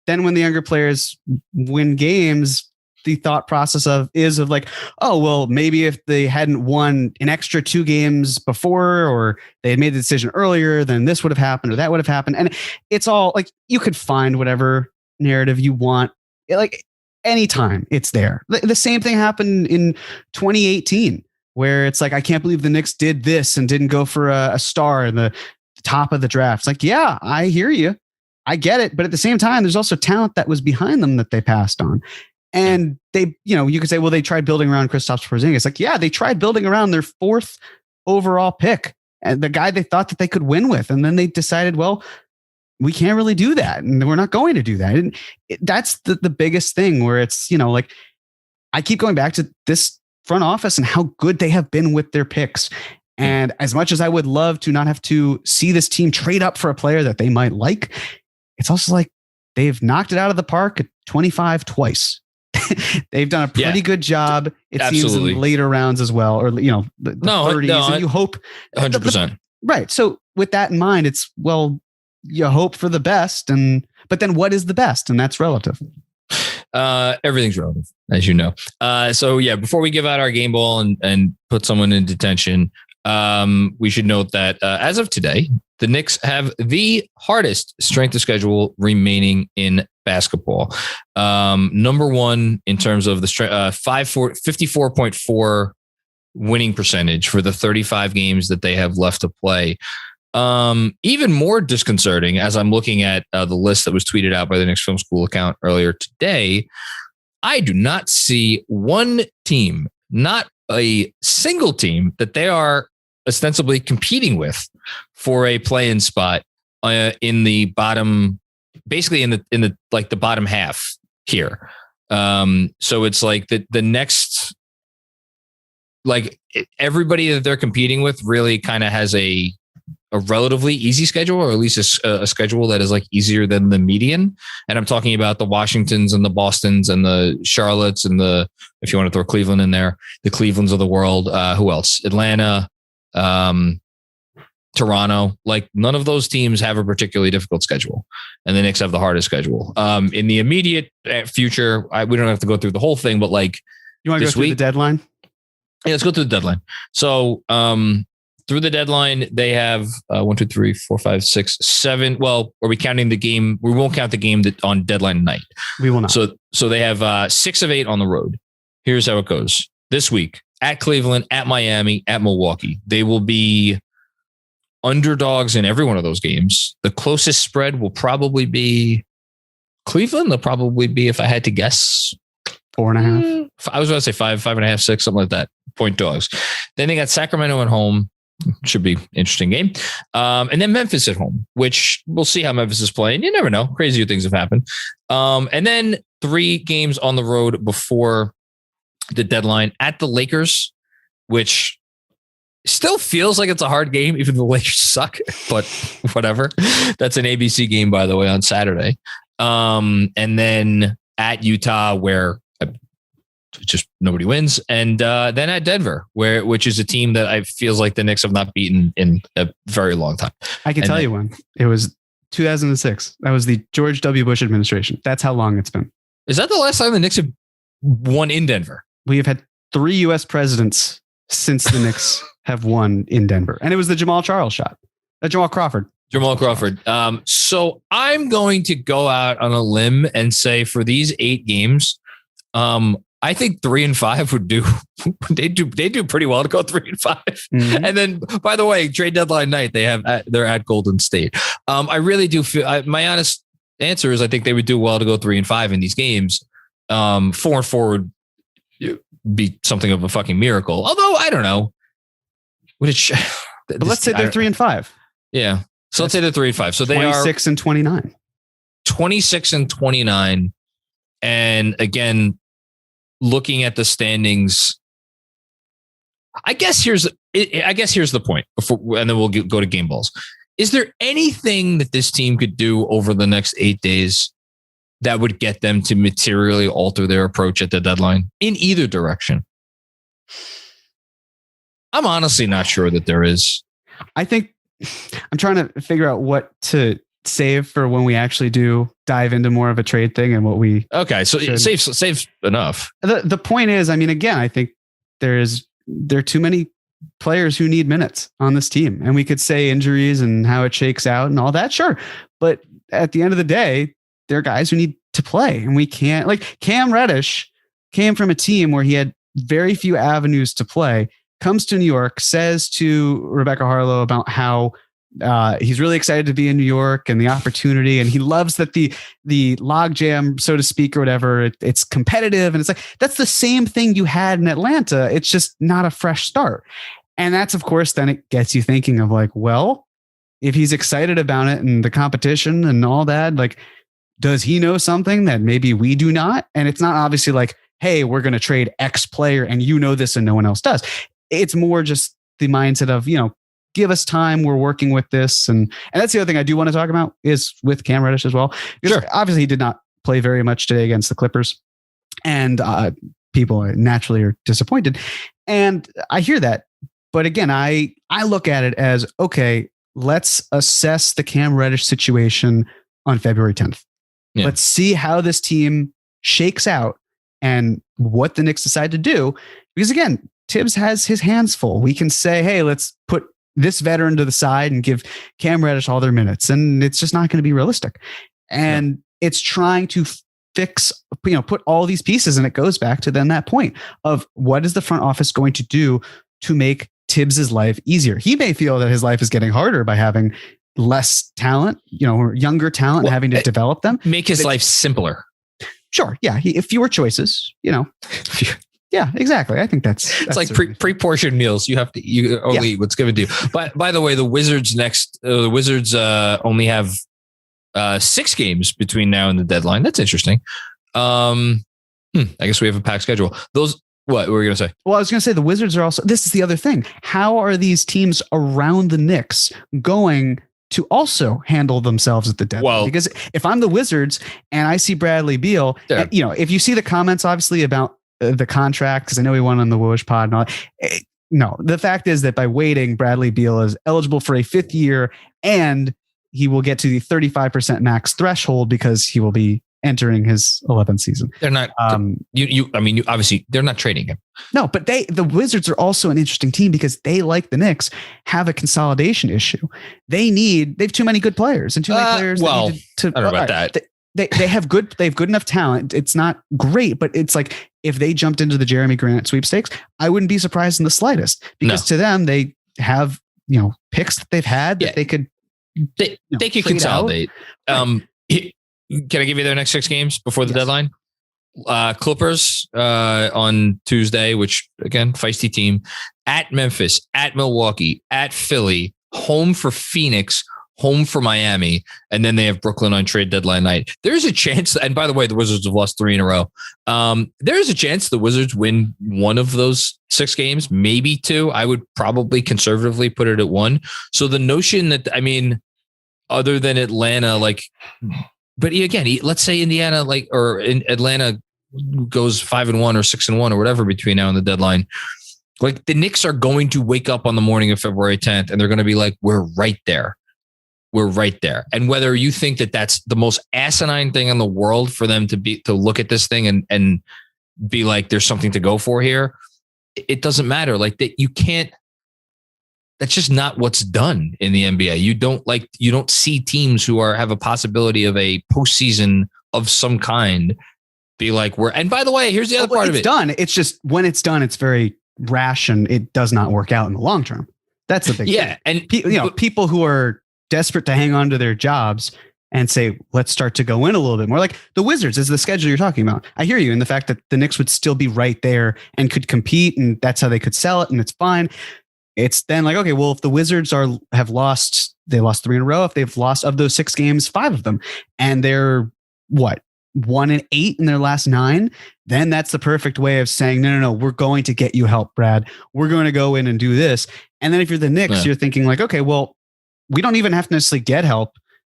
then when the younger players win games, the thought process is like, oh, well, maybe if they hadn't won an extra 2 games before, or they had made the decision earlier, then this would have happened or that would have happened. And it's all like, you could find whatever narrative you want. Like, anytime it's there. The same thing happened in 2018, where it's like, I can't believe the Knicks did this and didn't go for a star in the top of the draft. It's like, yeah, I hear you. I get it. But at the same time, there's also talent that was behind them that they passed on. And they, you could say, well, they tried building around Kristaps Porzingis. Like, yeah, they tried building around their 4th overall pick and the guy they thought that they could win with. And then they decided, well, we can't really do that. And we're not going to do that. And that's the biggest thing where it's, like, I keep going back to this front office and how good they have been with their picks. And as much as I would love to not have to see this team trade up for a player that they might like, it's also like they've knocked it out of the park at 25 twice. They've done a pretty good job. It seems in later rounds as well, or, the 30s, and you hope 100%. Right. So with that in mind, it's, well, you hope for the best, but then what is the best? And that's relative. Everything's relative, as you know. So yeah, before we give out our game ball and put someone in detention, we should note that as of today, the Knicks have the hardest strength of schedule remaining in basketball. Number 1 in terms of the 54.4 winning percentage for the 35 games that they have left to play. Even more disconcerting, as I'm looking at the list that was tweeted out by the Knicks Film School account earlier today, I do not see one team, not a single team, that they are ostensibly competing with for a play-in spot in the bottom, basically in the like the bottom half here. So it's like the next, like, everybody that they're competing with really kind of has a relatively easy schedule, or at least a schedule that is like easier than the median. And I'm talking about the Washingtons and the Bostons and the Charlottes and if you want to throw Cleveland in there, the Clevelands of the world. Who else? Atlanta, Toronto. Like, none of those teams have a particularly difficult schedule, and the Knicks have the hardest schedule. In the immediate future, we don't have to go through the whole thing, but like, you want to go through the deadline? Yeah, let's go through the deadline. So, through the deadline, they have 1, 2, 3, 4, 5, 6, 7. Well, are we counting the game? We won't count the game on deadline night. We will not. So they have 6 of 8 on the road. Here's how it goes. This week, at Cleveland, at Miami, at Milwaukee. They will be underdogs in every one of those games. The closest spread will probably be Cleveland. They'll probably be, if I had to guess, 4.5. I was going to say 5, 5.5, 6, something like that. Point dogs. Then they got Sacramento at home. Should be an interesting game. And then Memphis at home, which we'll see how Memphis is playing. You never know. Crazier things have happened. And then 3 games on the road before the deadline at the Lakers, which still feels like it's a hard game, even though the Lakers suck, but whatever. That's an ABC game, by the way, on Saturday. And then at Utah, where just nobody wins. And then at Denver, which is a team that I feels like the Knicks have not beaten in a very long time. I can tell you when. It was 2006. That was the George W. Bush administration. That's how long it's been. Is that the last time the Knicks have won in Denver? We have had 3 U.S. presidents since the Knicks have won in Denver. And it was the Jamal Crawford. Jamal Crawford. So I'm going to go out on a limb and say for these 8 games, I think 3 and 5 would do. They do pretty well to go 3 and 5. Mm-hmm. And then, by the way, trade deadline night, they're at Golden State. I really do feel. My honest answer is I think they would do well to go 3 and 5 in these games. 4 and 4 would be something of a fucking miracle. Although I don't know. But let's say they're 3 and 5. Yeah. So let's say they're 3 and 5. So they 26 and 29. 26 and 29. And again, looking at the standings, I guess here's the point before, and then we'll go to game balls. Is there anything that this team could do over the next 8 days that would get them to materially alter their approach at the deadline in either direction? I'm honestly not sure that there is. I think I'm trying to figure out what to save for when we actually do dive into more of a trade thing and what we. Okay. So saves enough. The point is, I mean, again, I think there are too many players who need minutes on this team, and we could say injuries and how it shakes out and all that. Sure. But at the end of the day, there are guys who need to play, and we can't. Like Cam Reddish came from a team where he had very few avenues to play, comes to New York, says to Rebecca Harlow about how he's really excited to be in New York and the opportunity, and he loves that the logjam, so to speak, or whatever, it's competitive, and it's like that's the same thing you had in Atlanta. It's just not a fresh start, and that's of course then it gets you thinking of like, well, if he's excited about it and the competition and all that, like, does he know something that maybe we do not? And it's not obviously like, hey, we're going to trade X player and you know this and no one else does. It's more just the mindset of, give us time. We're working with this. And that's the other thing I do want to talk about is with Cam Reddish as well. Sure. Obviously he did not play very much today against the Clippers, and people naturally are disappointed. And I hear that. But again, I look at it as, okay, let's assess the Cam Reddish situation on February 10th. Yeah. Let's see how this team shakes out and what the Knicks decide to do. Because again, Thibs has his hands full. We can say, hey, let's put this veteran to the side and give Cam Reddish all their minutes. And it's just not going to be realistic. And it's trying to fix, put all these pieces. And it goes back to then that point of what is the front office going to do to make Thibs's life easier? He may feel that his life is getting harder by having less talent, or younger talent, and having to develop them. Make his life simpler. Sure. Yeah. Fewer choices, Yeah, exactly. I think that's like pre-portioned meals. You only eat what's given to you. But by the way, the Wizards only have 6 games between now and the deadline. That's interesting. I guess we have a packed schedule. What were we going to say? Well, I was going to say the Wizards are also, this is the other thing. How are these teams around the Knicks going to also handle themselves at the deadline? Well, because if I'm the Wizards and I see Bradley Beal, and, if you see the comments, obviously, about the contract, because I know he won on the Woj pod and all that. No, the fact is that by waiting, Bradley Beal is eligible for a 5th year, and he will get to the 35% max threshold because he will be entering his 11th season. They're not. Obviously, they're not trading him. No, but the Wizards are also an interesting team because they, like the Knicks, have a consolidation issue. They have too many good players and too many players. Well, I don't know about that. They have good enough talent. It's not great, but it's like if they jumped into the Jeremy Grant sweepstakes, I wouldn't be surprised in the slightest, because to them, they have, picks that they've had that they could consolidate. Right. Can I give you their next 6 games before the deadline? Clippers on Tuesday, which again, feisty team, at Memphis, at Milwaukee, at Philly, home for Phoenix, home for Miami, and then they have Brooklyn on trade deadline night. There's a chance, and by the way, the Wizards have lost 3 in a row. There's a chance the Wizards win one of those 6 games, maybe 2. I would probably conservatively put it at 1. So the notion that, other than Atlanta, but again, let's say Indiana, or in Atlanta goes 5-1 or 6-1 or whatever between now and the deadline. The Knicks are going to wake up on the morning of February 10th and they're going to be like, we're right there. we're right there. And whether you think that that's the most asinine thing in the world for them to look at this thing and be like, there's something to go for here, it doesn't matter. Like that, you can't. That's just not what's done in the NBA. You don't see teams who have a possibility of a postseason of some kind be like, and by the way, here's the other part of it. It's done. It's just when it's done, it's very rash and it does not work out in the long term. That's the big thing. And people who are desperate to hang on to their jobs and say, let's start to go in a little bit more. Like the Wizards is the schedule you're talking about. I hear you in the fact that the Knicks would still be right there and could compete, and that's how they could sell it, and it's fine. It's then like, okay, well, if the Wizards have lost 3 in a row, if they've lost of those 6 games, 5 of them, and they're 1-8 in their last 9, then that's the perfect way of saying, no, we're going to get you help, Brad. We're going to go in and do this. And then if you're the Knicks, you're thinking like, okay, well, we don't even have to necessarily get help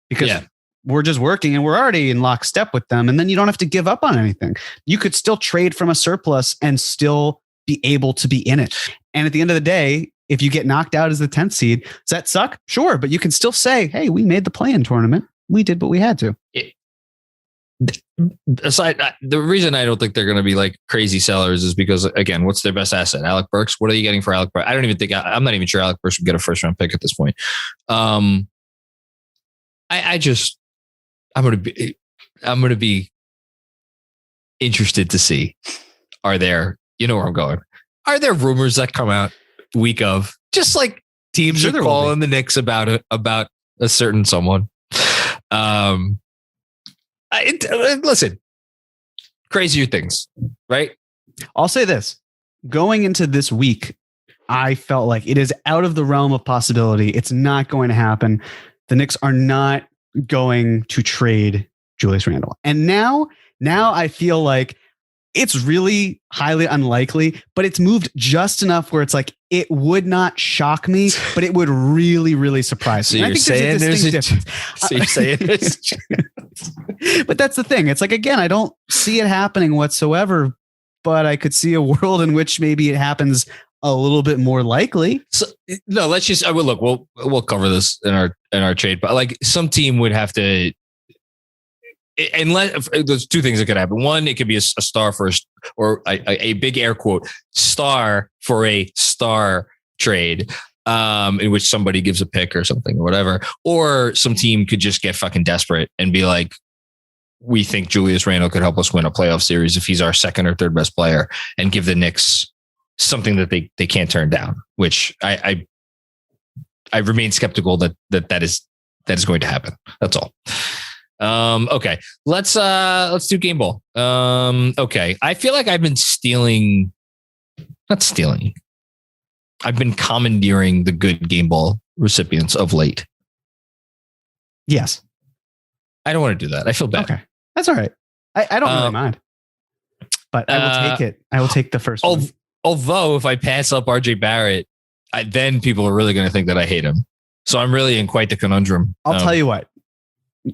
because we're just working and we're already in lockstep with them. And then you don't have to give up on anything. You could still trade from a surplus and still be able to be in it. And at the end of the day, if you get knocked out as the 10th seed, does that suck? Sure. But you can still say, hey, we made the play-in tournament. We did what we had to. Aside, the reason I don't think they're going to be like crazy sellers is because, again, what's their best asset? Alec Burks. What are you getting for Alec Burks? I'm not even sure Alec Burks would get a first round pick at this point. I'm going to be interested to see, you know where I'm going. Are there rumors that come out week of just like teams are calling the Knicks about a certain someone? Listen, crazier things, right? I'll say this. Going into this week, I felt like it is out of the realm of possibility. It's not going to happen. The Knicks are not going to trade Julius Randle. And now I feel like it's really highly unlikely, but it's moved just enough where it's like, it would not shock me, but it would really, really surprise me. So you're saying there's a difference. So you're saying there's But that's the thing. It's like, again, I don't see it happening whatsoever, but I could see a world in which maybe it happens a little bit more likely. So no, let's just, look, we'll cover this in our trade, but like some team would have to, unless there's 2 things that could happen. One, it could be a star first, or a big air quote star for a star trade, in which somebody gives a pick or something or whatever, or some team could just get fucking desperate and be like, we think Julius Randle could help us win a playoff series if he's our second or third best player, and give the Knicks something that they can't turn down, which I remain skeptical that is going to happen. That's all. Okay, let's do game ball. Okay. I feel like I've been I've been commandeering the good game ball recipients of late. Yes. I don't want to do that. I feel bad. Okay. That's all right. I don't really mind, but I will take it. I will take the first one. Although if I pass up RJ Barrett, then people are really going to think that I hate him. So I'm really in quite the conundrum. I'll tell you what.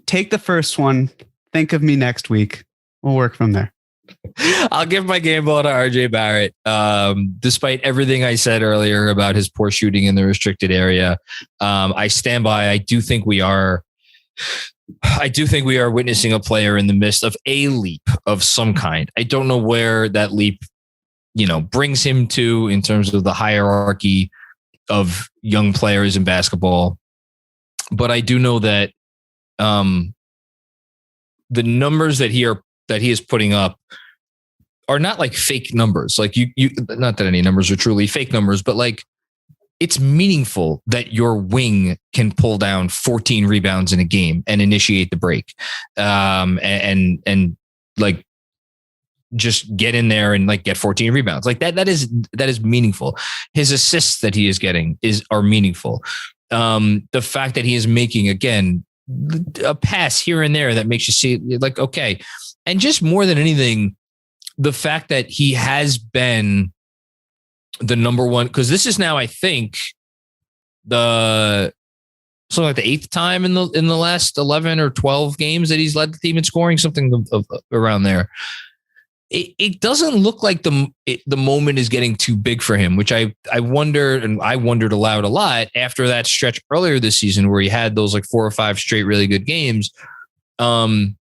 Take the first one. Think of me next week. We'll work from there. I'll give my game ball to RJ Barrett. Despite everything I said earlier about his poor shooting in the restricted area, I stand by. I do think we are witnessing a player in the midst of a leap of some kind. I don't know where that leap, brings him to in terms of the hierarchy of young players in basketball. But I do know that the numbers that he is putting up are not like fake numbers. Like you not that any numbers are truly fake numbers, but like it's meaningful that your wing can pull down 14 rebounds in a game and initiate the break. And like just get in there and like get 14 rebounds. Like that is meaningful. His assists that he is getting are meaningful. The fact that he is making, again, a pass here and there that makes you see like, okay. And just more than anything, the fact that he has been the number one, because this is now, I think, something like the 8th time in the last 11 or 12 games that he's led the team in scoring, something of around there. it doesn't look like the moment is getting too big for him, which I wonder, and I wondered aloud a lot after that stretch earlier this season where he had those like 4 or 5 straight really good games. Did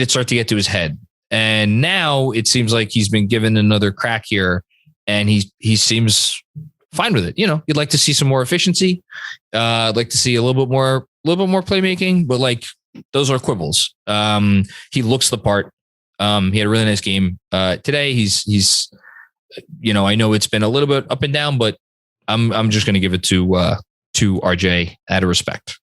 it start to get to his head? And now it seems like he's been given another crack here, and he seems fine with it. You'd like to see some more efficiency. I'd like to see a little bit more playmaking, but like those are quibbles. He looks the part. He had a really nice game today. He's I know it's been a little bit up and down, but I'm just going to give it to RJ out of respect.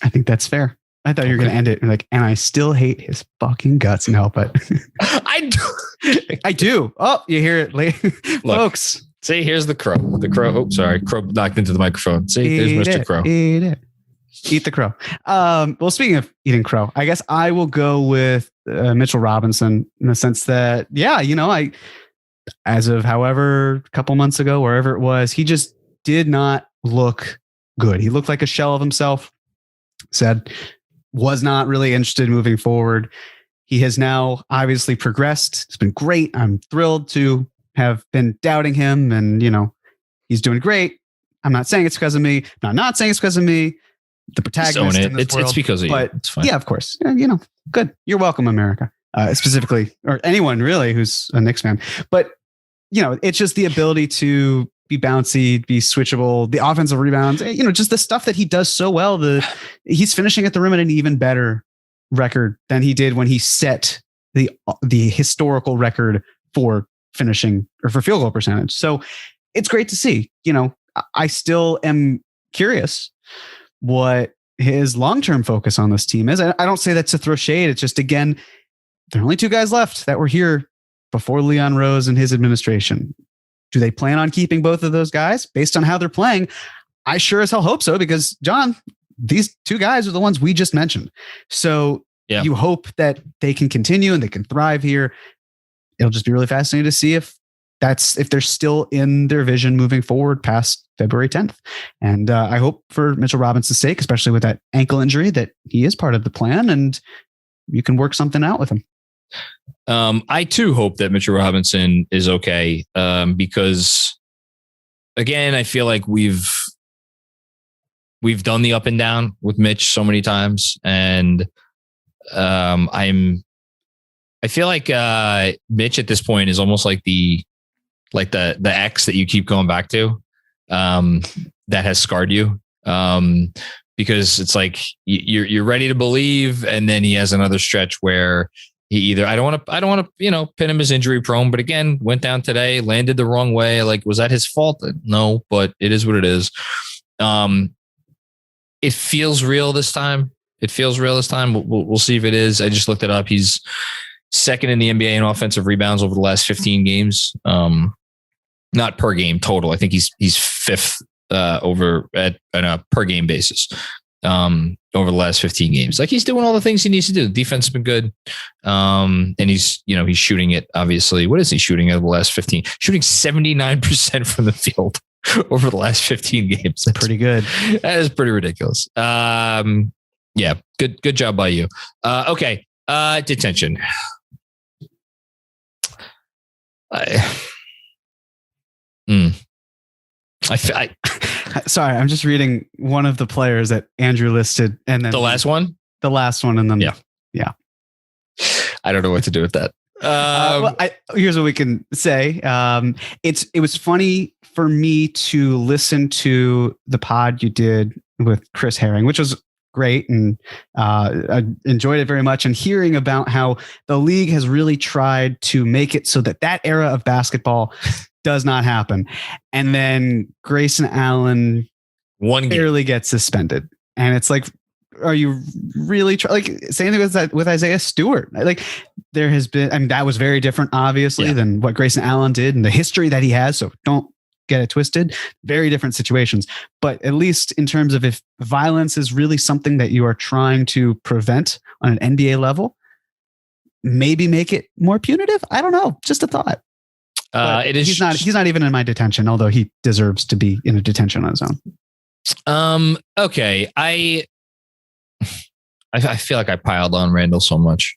I think that's fair. I thought you were going to end it like, and I still hate his fucking guts. No, but I do. I do. Oh, you hear it, folks. See, here's the crow. The crow. Oh, sorry. Crow knocked into the microphone. See, there's Mr. Crow. Eat the crow. Well, speaking of eating crow, I guess I will go with Mitchell Robinson in the sense that, I, as of however, a couple months ago, wherever it was, he just did not look good. He looked like a shell of himself. Said was not really interested in moving forward. He has now obviously progressed. It's been great. I'm thrilled to have been doubting him, and he's doing great. I'm not saying it's because of me. I'm not saying it's because of me. The protagonist in this world, it's because of you. But it's fine. Yeah, of course. Good. You're welcome, America. Specifically, or anyone really who's a Knicks fan. But it's just the ability to be bouncy, be switchable, the offensive rebounds, just the stuff that he does so well. He's finishing at the rim at an even better record than he did when he set the historical record for finishing or for field goal percentage. So it's great to see. I still am curious what his long-term focus on this team is. I don't say that to throw shade. It's just, again, there are only 2 guys left that were here before Leon Rose and his administration. Do they plan on keeping both of those guys based on how they're playing? I sure as hell hope so, because John, these 2 guys are the ones we just mentioned. So You hope that they can continue and they can thrive here. It'll just be really fascinating to see if they're still in their vision moving forward past February 10th. And I hope for Mitchell Robinson's sake, especially with that ankle injury, that he is part of the plan and you can work something out with him. I too hope that Mitchell Robinson is okay. Because again, I feel like we've done the up and down with Mitch so many times. And I feel like Mitch at this point is almost like the ex that you keep going back to, that has scarred you. Because it's like you're ready to believe, and then he has another stretch where he either I don't want to pin him as injury prone, but again went down today, landed the wrong way. Like, was that his fault? No, but it is what it is. It feels real this time. We'll see if it is. I just looked it up. He's second in the NBA in offensive rebounds over the last 15 games. Not per game total. I think he's fifth over on a per game basis over the last 15 games. Like, he's doing all the things he needs to do. The defense has been good. And he's shooting it, obviously. What is he shooting over the last 15? Shooting 79% from the field over the last 15 games. That's pretty good. That is pretty ridiculous. Yeah. Good job by you. Okay. Detention. Sorry, I'm just reading one of the players that Andrew listed, and then the last one, and then yeah. I don't know what to do with that. Here's what we can say. It was funny for me to listen to the pod you did with Chris Herring, which was great, and I enjoyed it very much. And hearing about how the league has really tried to make it so that era of basketball does not happen, and then Grayson Allen barely gets suspended, and it's like, are you really same thing with Isaiah Stewart? Like, there has been, I mean, that was very different, obviously, than what Grayson Allen did and the history that he has. So don't get it twisted. Very different situations, but at least in terms of if violence is really something that you are trying to prevent on an NBA level, maybe make it more punitive. I don't know. Just a thought. It is. He's not even in my detention, although he deserves to be in a detention on his own. Okay. I feel like I piled on Randle so much.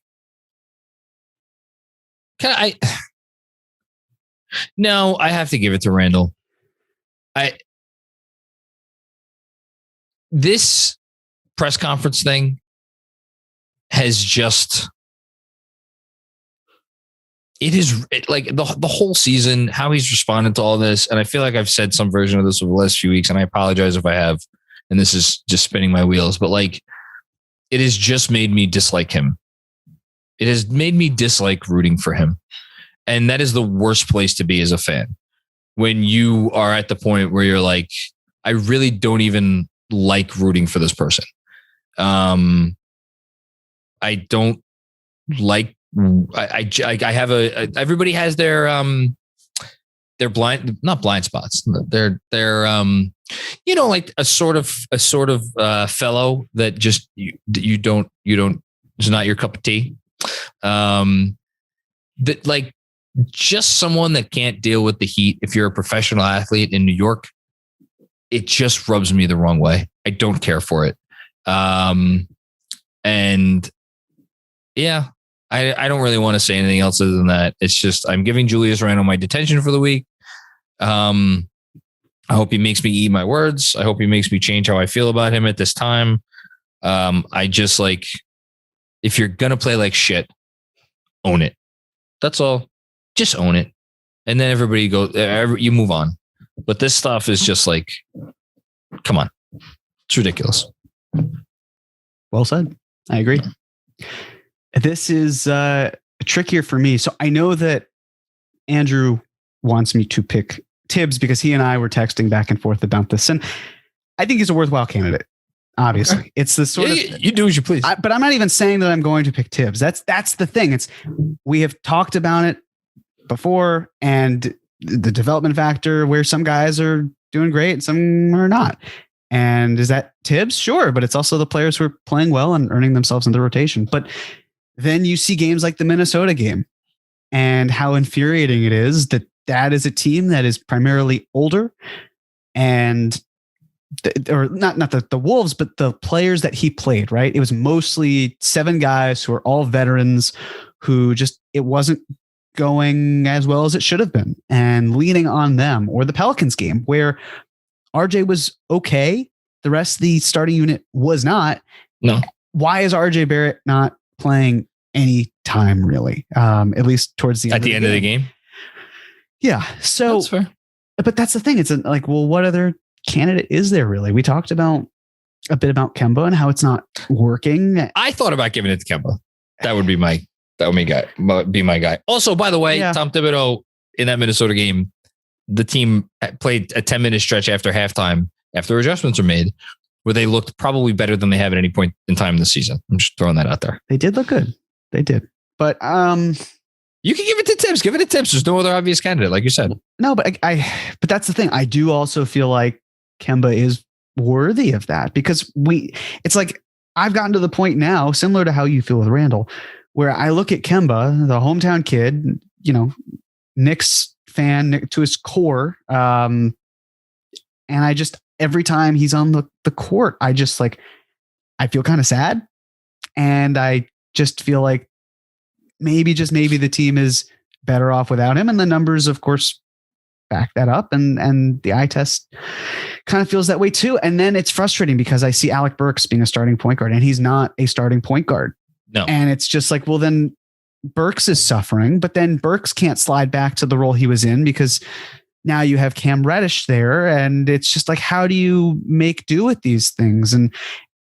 No, I have to give it to Randle. This press conference thing has just, like the whole season, how he's responded to all this. And I feel like I've said some version of this over the last few weeks, and I apologize if I have, and this is just spinning my wheels, but like, it has just made me dislike him. It has made me dislike rooting for him. And that is the worst place to be as a fan. When you are at the point where you're like, I really don't even like rooting for this person. I don't like, I have everybody has their not blind spots. They're like a sort of fellow that just, you don't, it's not your cup of tea. That like just someone that can't deal with the heat. If you're a professional athlete in New York, it just rubs me the wrong way. I don't care for it. And yeah, I don't really want to say anything else other than that. It's just, I'm giving Julius Randle my detention for the week. I hope he makes me eat my words. I hope he makes me change how I feel about him at this time. I just like, if you're going to play like shit, own it. That's all. Just own it. And then everybody you move on. But this stuff is just like, come on. It's ridiculous. Well said. I agree. This is trickier for me. So I know that Andrew wants me to pick Thibs because he and I were texting back and forth about this. And I think he's a worthwhile candidate. Obviously, okay. It's the sort of you do as you please. But I'm not even saying that I'm going to pick Thibs. That's the thing. We have talked about it before, and the development factor where some guys are doing great, some are not. And is that Thibs? Sure, but it's also the players who are playing well and earning themselves in the rotation. But then you see games like the Minnesota game, and how infuriating it is that is a team that is primarily older, and or not the Wolves, but the players that he played, right? It was mostly 7 guys who are all veterans who just, it wasn't going as well as it should have been, and leaning on them. Or the Pelicans game where RJ was okay. The rest of the starting unit was not. No. Why is RJ Barrett not playing any time really? At least towards the end of the game. Yeah. So, that's fair. But that's the thing. It's like, well, what other candidate is there really? We talked about a bit about Kemba and how it's not working. I thought about giving it to Kemba. That would be my guy. Also, by the way, yeah. Tom Thibodeau in that Minnesota game, the team played a 10-minute stretch after halftime, after adjustments are made, where they looked probably better than they have at any point in time this season. I'm just throwing that out there. They did look good. They did. But you can give it to Thibs. Give it to Thibs. There's no other obvious candidate, like you said. No, but but that's the thing. I do also feel like Kemba is worthy of that, because it's like, I've gotten to the point now, similar to how you feel with Randle, where I look at Kemba, the hometown kid, Knicks fan to his core. And I just, every time he's on the court, I just like, I feel kind of sad. And I just feel like maybe the team is better off without him. And the numbers, of course, back that up. And the eye test kind of feels that way too. And then it's frustrating because I see Alec Burks being a starting point guard, and he's not a starting point guard. No. And it's just like, well, then Burks is suffering, but then Burks can't slide back to the role he was in because now you have Cam Reddish there. And it's just like, how do you make do with these things? And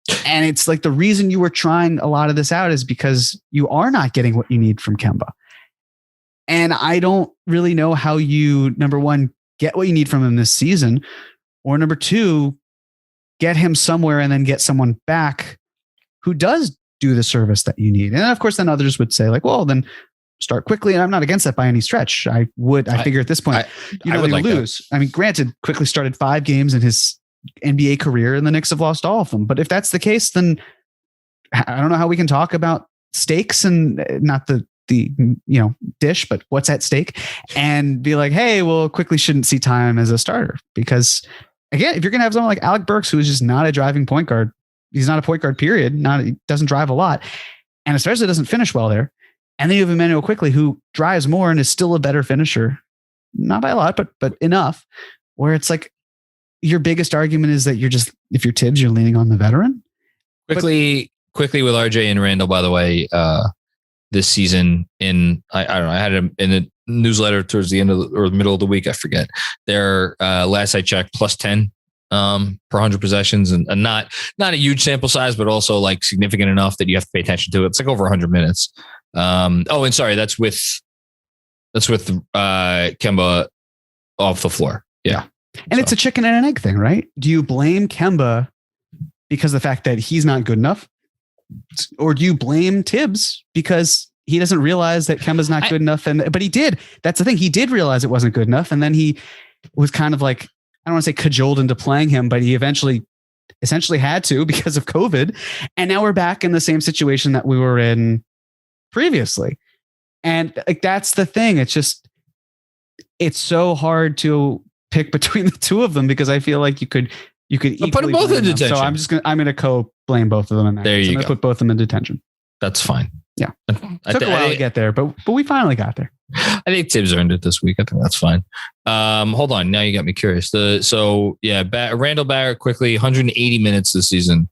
it's like, the reason you were trying a lot of this out is because you are not getting what you need from Kemba. And I don't really know how you, number one, get what you need from him this season, or number two, get him somewhere and then get someone back who does do the service that you need. And of course, then others would say like, well, then start quickly. And I'm not against that by any stretch. I figure at this point, you would like lose. That. I mean, granted, quickly started 5 games in his NBA career, and the Knicks have lost all of them. But if that's the case, then I don't know how we can talk about stakes and not the dish, but what's at stake, and be like, hey, well, quickly shouldn't see time as a starter. Because again, if you're going to have someone like Alec Burks, who is just not a driving point guard, he's not a point guard, period. He doesn't drive a lot, and especially doesn't finish well there. And then you have Emmanuel Quickley, who drives more and is still a better finisher. Not by a lot, but enough, where it's like your biggest argument is that if you're Thibs, you're leaning on the veteran. Quickly with RJ and Randle, by the way, this season I don't know, I had him in the newsletter towards the end of or the middle of the week. I forget. They're last I checked, plus 10 per 100 possessions, and not a huge sample size, but also like significant enough that you have to pay attention to it. It's like over 100 minutes. And sorry, that's with Kemba off the floor. Yeah. And it's a chicken and an egg thing, right? Do you blame Kemba because of the fact that he's not good enough? Or do you blame Thibs because he doesn't realize that Kemba's not good enough? But he did. That's the thing. He did realize it wasn't good enough. And then he was kind of like, I don't want to say cajoled into playing him, but he essentially had to because of COVID. And now we're back in the same situation that we were in previously. And like, that's the thing. It's so hard to pick between the two of them because I feel like you could equally put them both in detention. So I'm going to blame both of them in that. There you go. Put both of them in detention. That's fine. Yeah. Took a while to get there, but we finally got there. I think Thibs earned it this week. I think that's fine. Hold on. Now you got me curious. Randle, Barrett, Quickley, 180 minutes this season.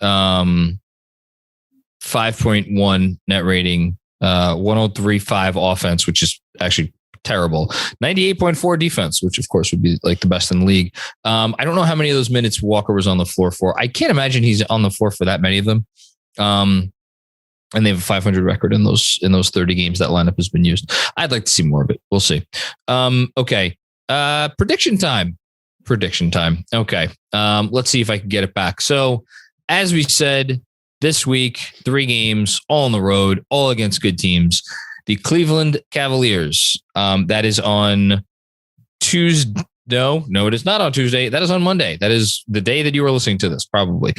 5.1 net rating, 103.5 offense, which is actually terrible. 98.4 defense, which of course would be like the best in the league. I don't know how many of those minutes Walker was on the floor for. I can't imagine he's on the floor for that many of them. And they have a 500 record in those 30 games that lineup has been used. I'd like to see more of it. We'll see. Okay. Prediction time. Okay. Let's see if I can get it back. So as we said, this week, 3 games, all on the road, all against good teams. The Cleveland Cavaliers. That is on Tuesday. No, it is not on Tuesday. That is on Monday. That is the day that you were listening to this, probably.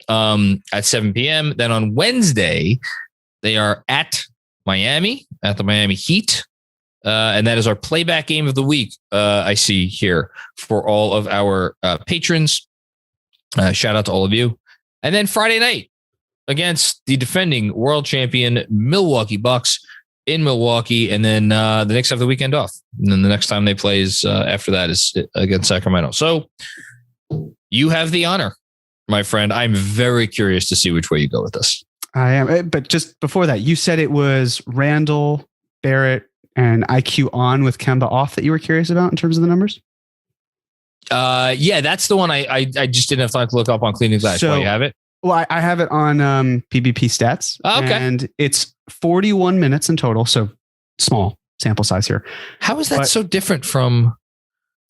At 7 p.m. Then on Wednesday, they are at Miami, at the Miami Heat. And that is our playback game of the week, I see here, for all of our patrons. Shout out to all of you. And then Friday night against the defending world champion Milwaukee Bucks in Milwaukee. And then the Knicks have the weekend off. And then the next time they play is after that is against Sacramento. So you have the honor, my friend. I'm very curious to see which way you go with this. I am. But just before that, you said it was Randle, Barrett, and IQ on with Kemba off that you were curious about in terms of the numbers? Yeah, that's the one I just didn't have time to look up on Cleaning Glass. So, you have it? Well, I have it on PBP stats. Oh, okay. And it's 41 minutes in total. So small sample size here. How is that so different from?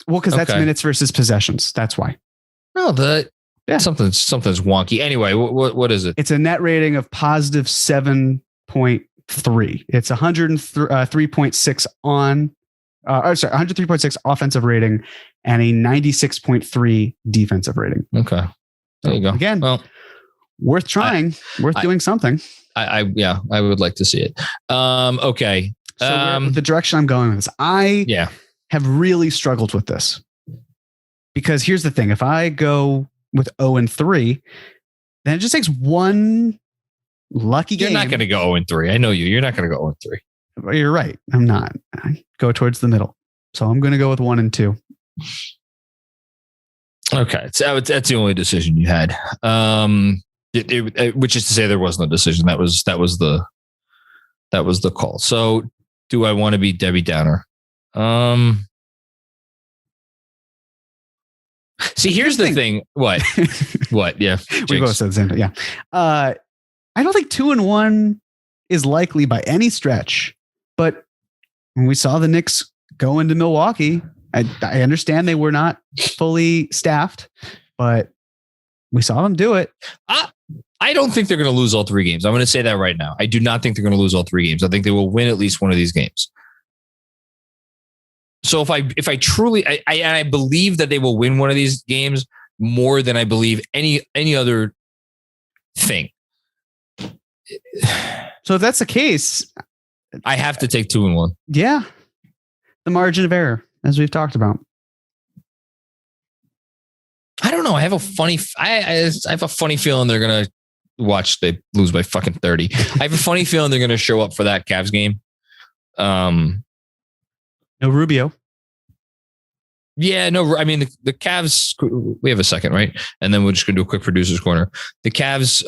Well, because that's minutes versus possessions. That's why. No, something's wonky. Anyway, what is it? It's a net rating of positive 7.3. It's 103.6 on. 103.6 offensive rating and a 96.3 defensive rating. Okay. There you go. Again, well, worth trying, doing something. I would like to see it. Okay. So the direction I'm going with this, I have really struggled with this because here's the thing. If I go with 0-3, then it just takes one lucky game. You're not going to go 0-3. I know you. You're not going to go 0-3. You're right. I'm not. I go towards the middle. So I'm going to go with 1-2. Okay. So that's the only decision you had. Which is to say there was no decision. That was the call. So do I want to be Debbie Downer? See, here's the thing. What? What? Yeah. We both said the same thing. Yeah. I don't think 2-1 is likely by any stretch. But when we saw the Knicks go into Milwaukee, I understand they were not fully staffed, but we saw them do it. I don't think they're going to lose all 3 games. I'm going to say that right now. I do not think they're going to lose all 3 games. I think they will win at least one of these games. So if I truly, I believe that they will win one of these games more than I believe any other thing. So if that's the case, I have to take 2-1. Yeah. The margin of error, as we've talked about. I don't know. I have a funny feeling they're going to watch they lose by fucking 30. I have a funny feeling they're going to show up for that Cavs game. No Rubio. Yeah, no, I mean, the Cavs, we have a second, right? And then we're just going to do a quick producer's corner. The Cavs,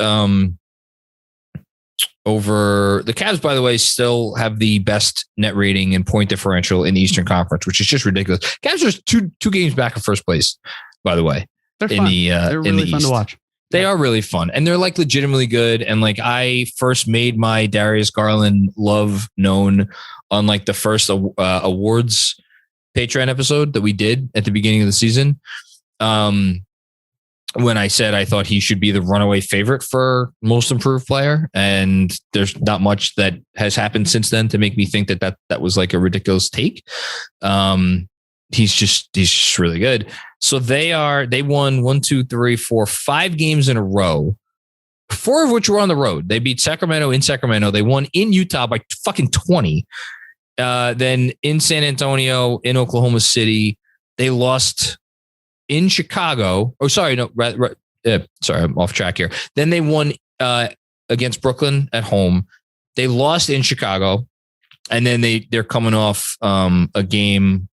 by the way, still have the best net rating and point differential in the Eastern Conference, which is just ridiculous. Cavs are two games back in first place, by the way. They're fun. They're really fun to watch. They are really fun, and they're like legitimately good. And like I first made my Darius Garland love known on like the first awards Patreon episode that we did at the beginning of the season. When I said I thought he should be the runaway favorite for most improved player, and there's not much that has happened since then to make me think that was like a ridiculous take. He's just really good. So they won 5 games in a row, 4 of which were on the road. They beat Sacramento in Sacramento. They won in Utah by fucking 20. Then in San Antonio, in Oklahoma City, they lost in Chicago. Oh, sorry. No, sorry. I'm off track here. Then they won against Brooklyn at home. They lost in Chicago. And then they're coming off a game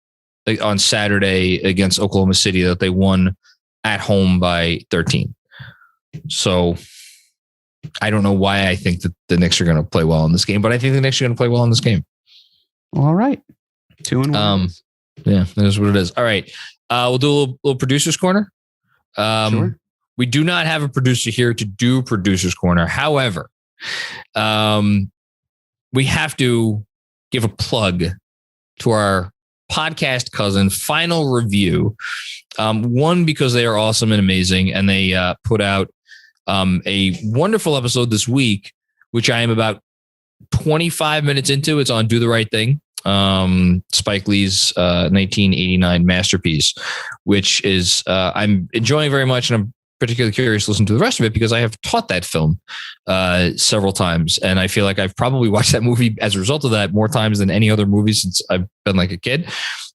on Saturday against Oklahoma City that they won at home by 13. So I don't know why I think that the Knicks are going to play well in this game, but I think the Knicks are going to play well in this game. All right. 2-1. Yeah, that's what it is. All right. We'll do a little producer's corner. Sure. We do not have a producer here to do producer's corner. However, we have to give a plug to our podcast cousin Final Review. One, because they are awesome and amazing, and they put out a wonderful episode this week, which I am about 25 minutes into. It's on Do the Right Thing, Spike Lee's 1989 masterpiece, which is I'm enjoying very much, and I'm particularly curious to listen to the rest of it because I have taught that film several times, and I feel like I've probably watched that movie as a result of that more times than any other movie since I've been like a kid.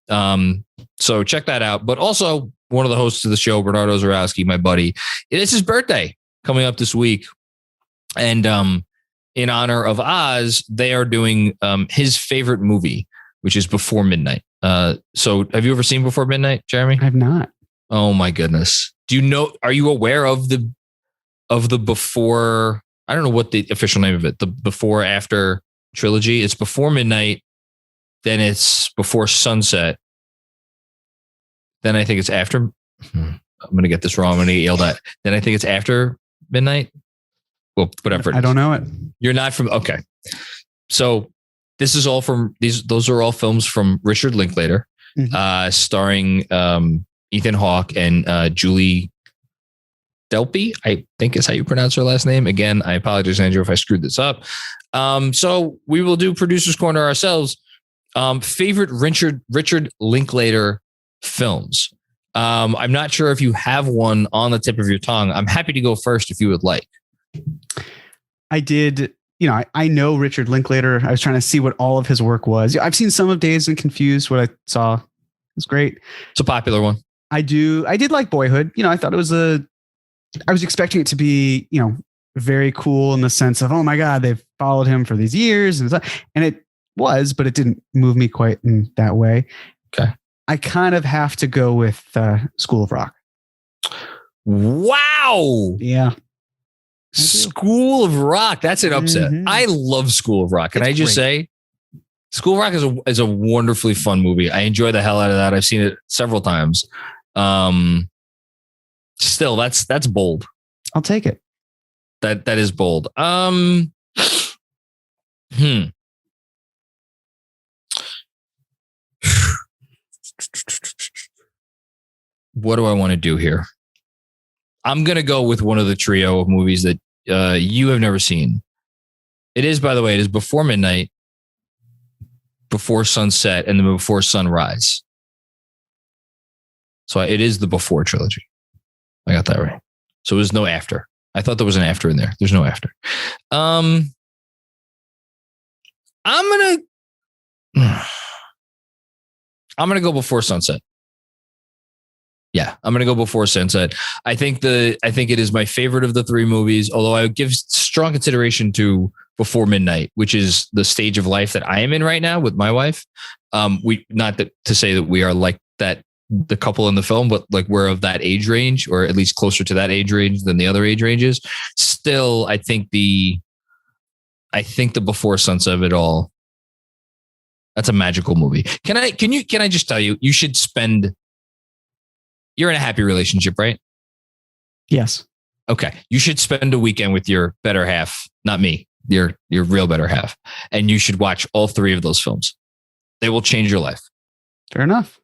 So check that out. But also, one of the hosts of the show, Bernardo Zarowski, my buddy, it is his birthday coming up this week, and in honor of Oz, they are doing his favorite movie, which is Before Midnight. So have you ever seen Before Midnight, Jeremy? I have not. Oh my goodness. Do you know, are you aware of the before, I don't know what the official name of it, the before after trilogy? It's Before Midnight, then it's Before Sunset. Then I think it's after, I'm going to get this wrong. I'm going to get yelled at. Then I think it's After Midnight. Well, whatever. I don't know it. You're not from, okay. So this is all from those are all films from Richard Linklater, starring Ethan Hawke and Julie Delpy, I think is how you pronounce her last name. Again, I apologize, Andrew, if I screwed this up. So we will do Producer's Corner ourselves. Favorite Richard Linklater films. I'm not sure if you have one on the tip of your tongue. I'm happy to go first if you would like. I did. I know Richard Linklater. I was trying to see what all of his work was. I've seen some of Dazed and Confused. What I saw was great. It's a popular one. I did like Boyhood. I thought I was expecting it to be, very cool in the sense of, oh my God, they've followed him for these years. And it was, but it didn't move me quite in that way. Okay. I kind of have to go with School of Rock. Wow. Yeah. School of Rock. That's an upset. I love School of Rock. Can I just say, School of Rock is a wonderfully fun movie. I enjoy the hell out of that. I've seen it several times. Still, that's bold. I'll take it. That is bold. What do I want to do here? I'm going to go with one of the trio of movies that you have never seen. It is, by the way, it is Before Midnight, Before Sunset, and then Before Sunrise. So it is the Before trilogy. I got that right. So there's no after. I thought there was an after in there. There's no after. I'm gonna go Before Sunset. Yeah, I'm gonna go Before Sunset. I think it is my favorite of the three movies, although I would give strong consideration to Before Midnight, which is the stage of life that I am in right now with my wife. We not that to say that we are like that the couple in the film, but like we're of that age range, or at least closer to that age range than the other age ranges. Still, I think the Before Sunset of it all. That's a magical movie. Can I just tell you, you should spend. You're in a happy relationship, right? Yes. Okay. You should spend a weekend with your better half, not me, your real better half. And you should watch all three of those films. They will change your life. Fair enough.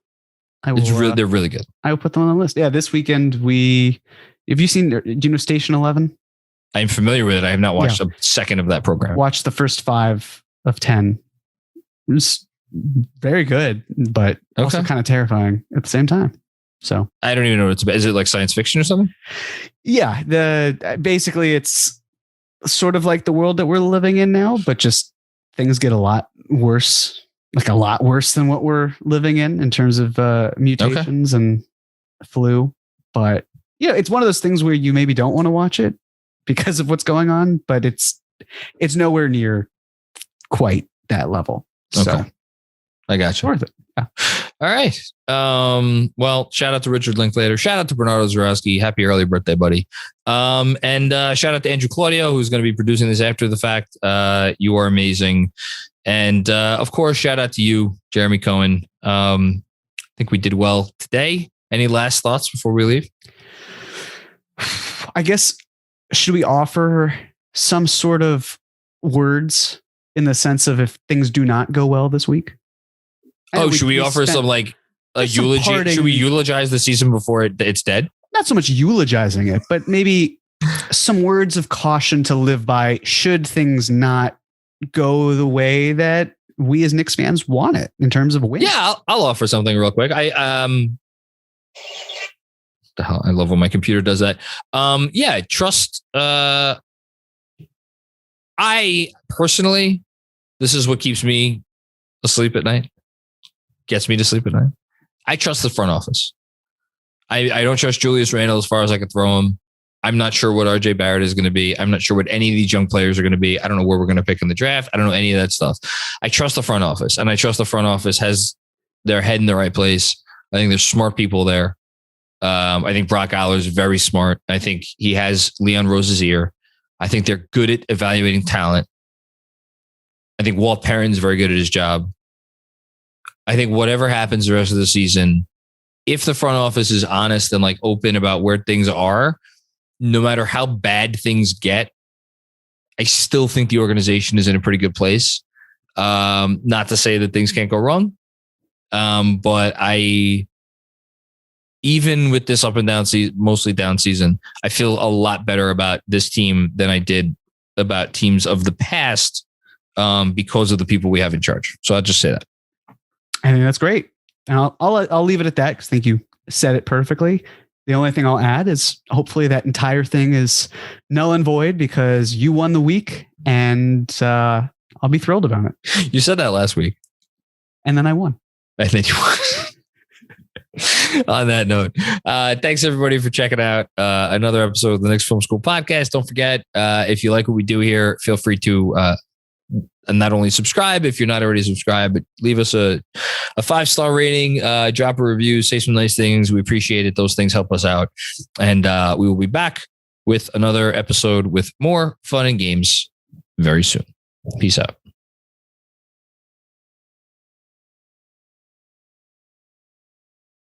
They're really good. I will put them on the list. Yeah. This weekend, have you seen, do you know Station 11? I'm familiar with it. I have not watched a second of that program. Watch the first 5 of 10. It was very good, but also kind of terrifying at the same time. So I don't even know what it's about. Is it like science fiction or something? Yeah. Basically it's sort of like the world that we're living in now, but just things get a lot worse, like a lot worse than what we're living in terms of mutations and flu. But yeah, it's one of those things where you maybe don't want to watch it because of what's going on, but it's nowhere near quite that level. So I got you. Worth it. Yeah. All right. Well, shout out to Richard Linklater. Shout out to Bernardo Zarowski. Happy early birthday, buddy. And shout out to Andrew Claudio, who's going to be producing this after the fact. You are amazing. And of course, shout out to you, Jeremy Cohen. I think we did well today. Any last thoughts before we leave? I guess, should we offer some sort of words in the sense of if things do not go well this week? Should we offer some like a eulogy? Should we eulogize the season before it's dead? Not so much eulogizing it, but maybe some words of caution to live by should things not go the way that we as Knicks fans want it in terms of a win. Yeah, I'll offer something real quick. The hell, I love when my computer does that. Trust. I personally, this is what keeps me asleep at night. Gets me to sleep at night. I trust the front office. I don't trust Julius Randle as far as I could throw him. I'm not sure what RJ Barrett is going to be. I'm not sure what any of these young players are going to be. I don't know where we're going to pick in the draft. I don't know any of that stuff. I trust the front office, and I trust the front office has their head in the right place. I think there's smart people there. I think Brock Aller is very smart. I think he has Leon Rose's ear. I think they're good at evaluating talent. I think Walt Perrin's very good at his job. I think whatever happens the rest of the season, if the front office is honest and like open about where things are, no matter how bad things get, I still think the organization is in a pretty good place. Not to say that things can't go wrong. But even with this up and down season, mostly down season, I feel a lot better about this team than I did about teams of the past because of the people we have in charge. So I'll just say that. I think that's great. And I'll leave it at that because I think you said it perfectly. The only thing I'll add is hopefully that entire thing is null and void because you won the week and I'll be thrilled about it. You said that last week. And then I won. I think you won. On that note, thanks everybody for checking out another episode of the Knicks Film School Podcast. Don't forget, if you like what we do here, feel free to not only subscribe if you're not already subscribed, but leave us a 5-star rating, drop a review, say some nice things. We appreciate it. Those things help us out. And we will be back with another episode with more fun and games very soon. Peace out.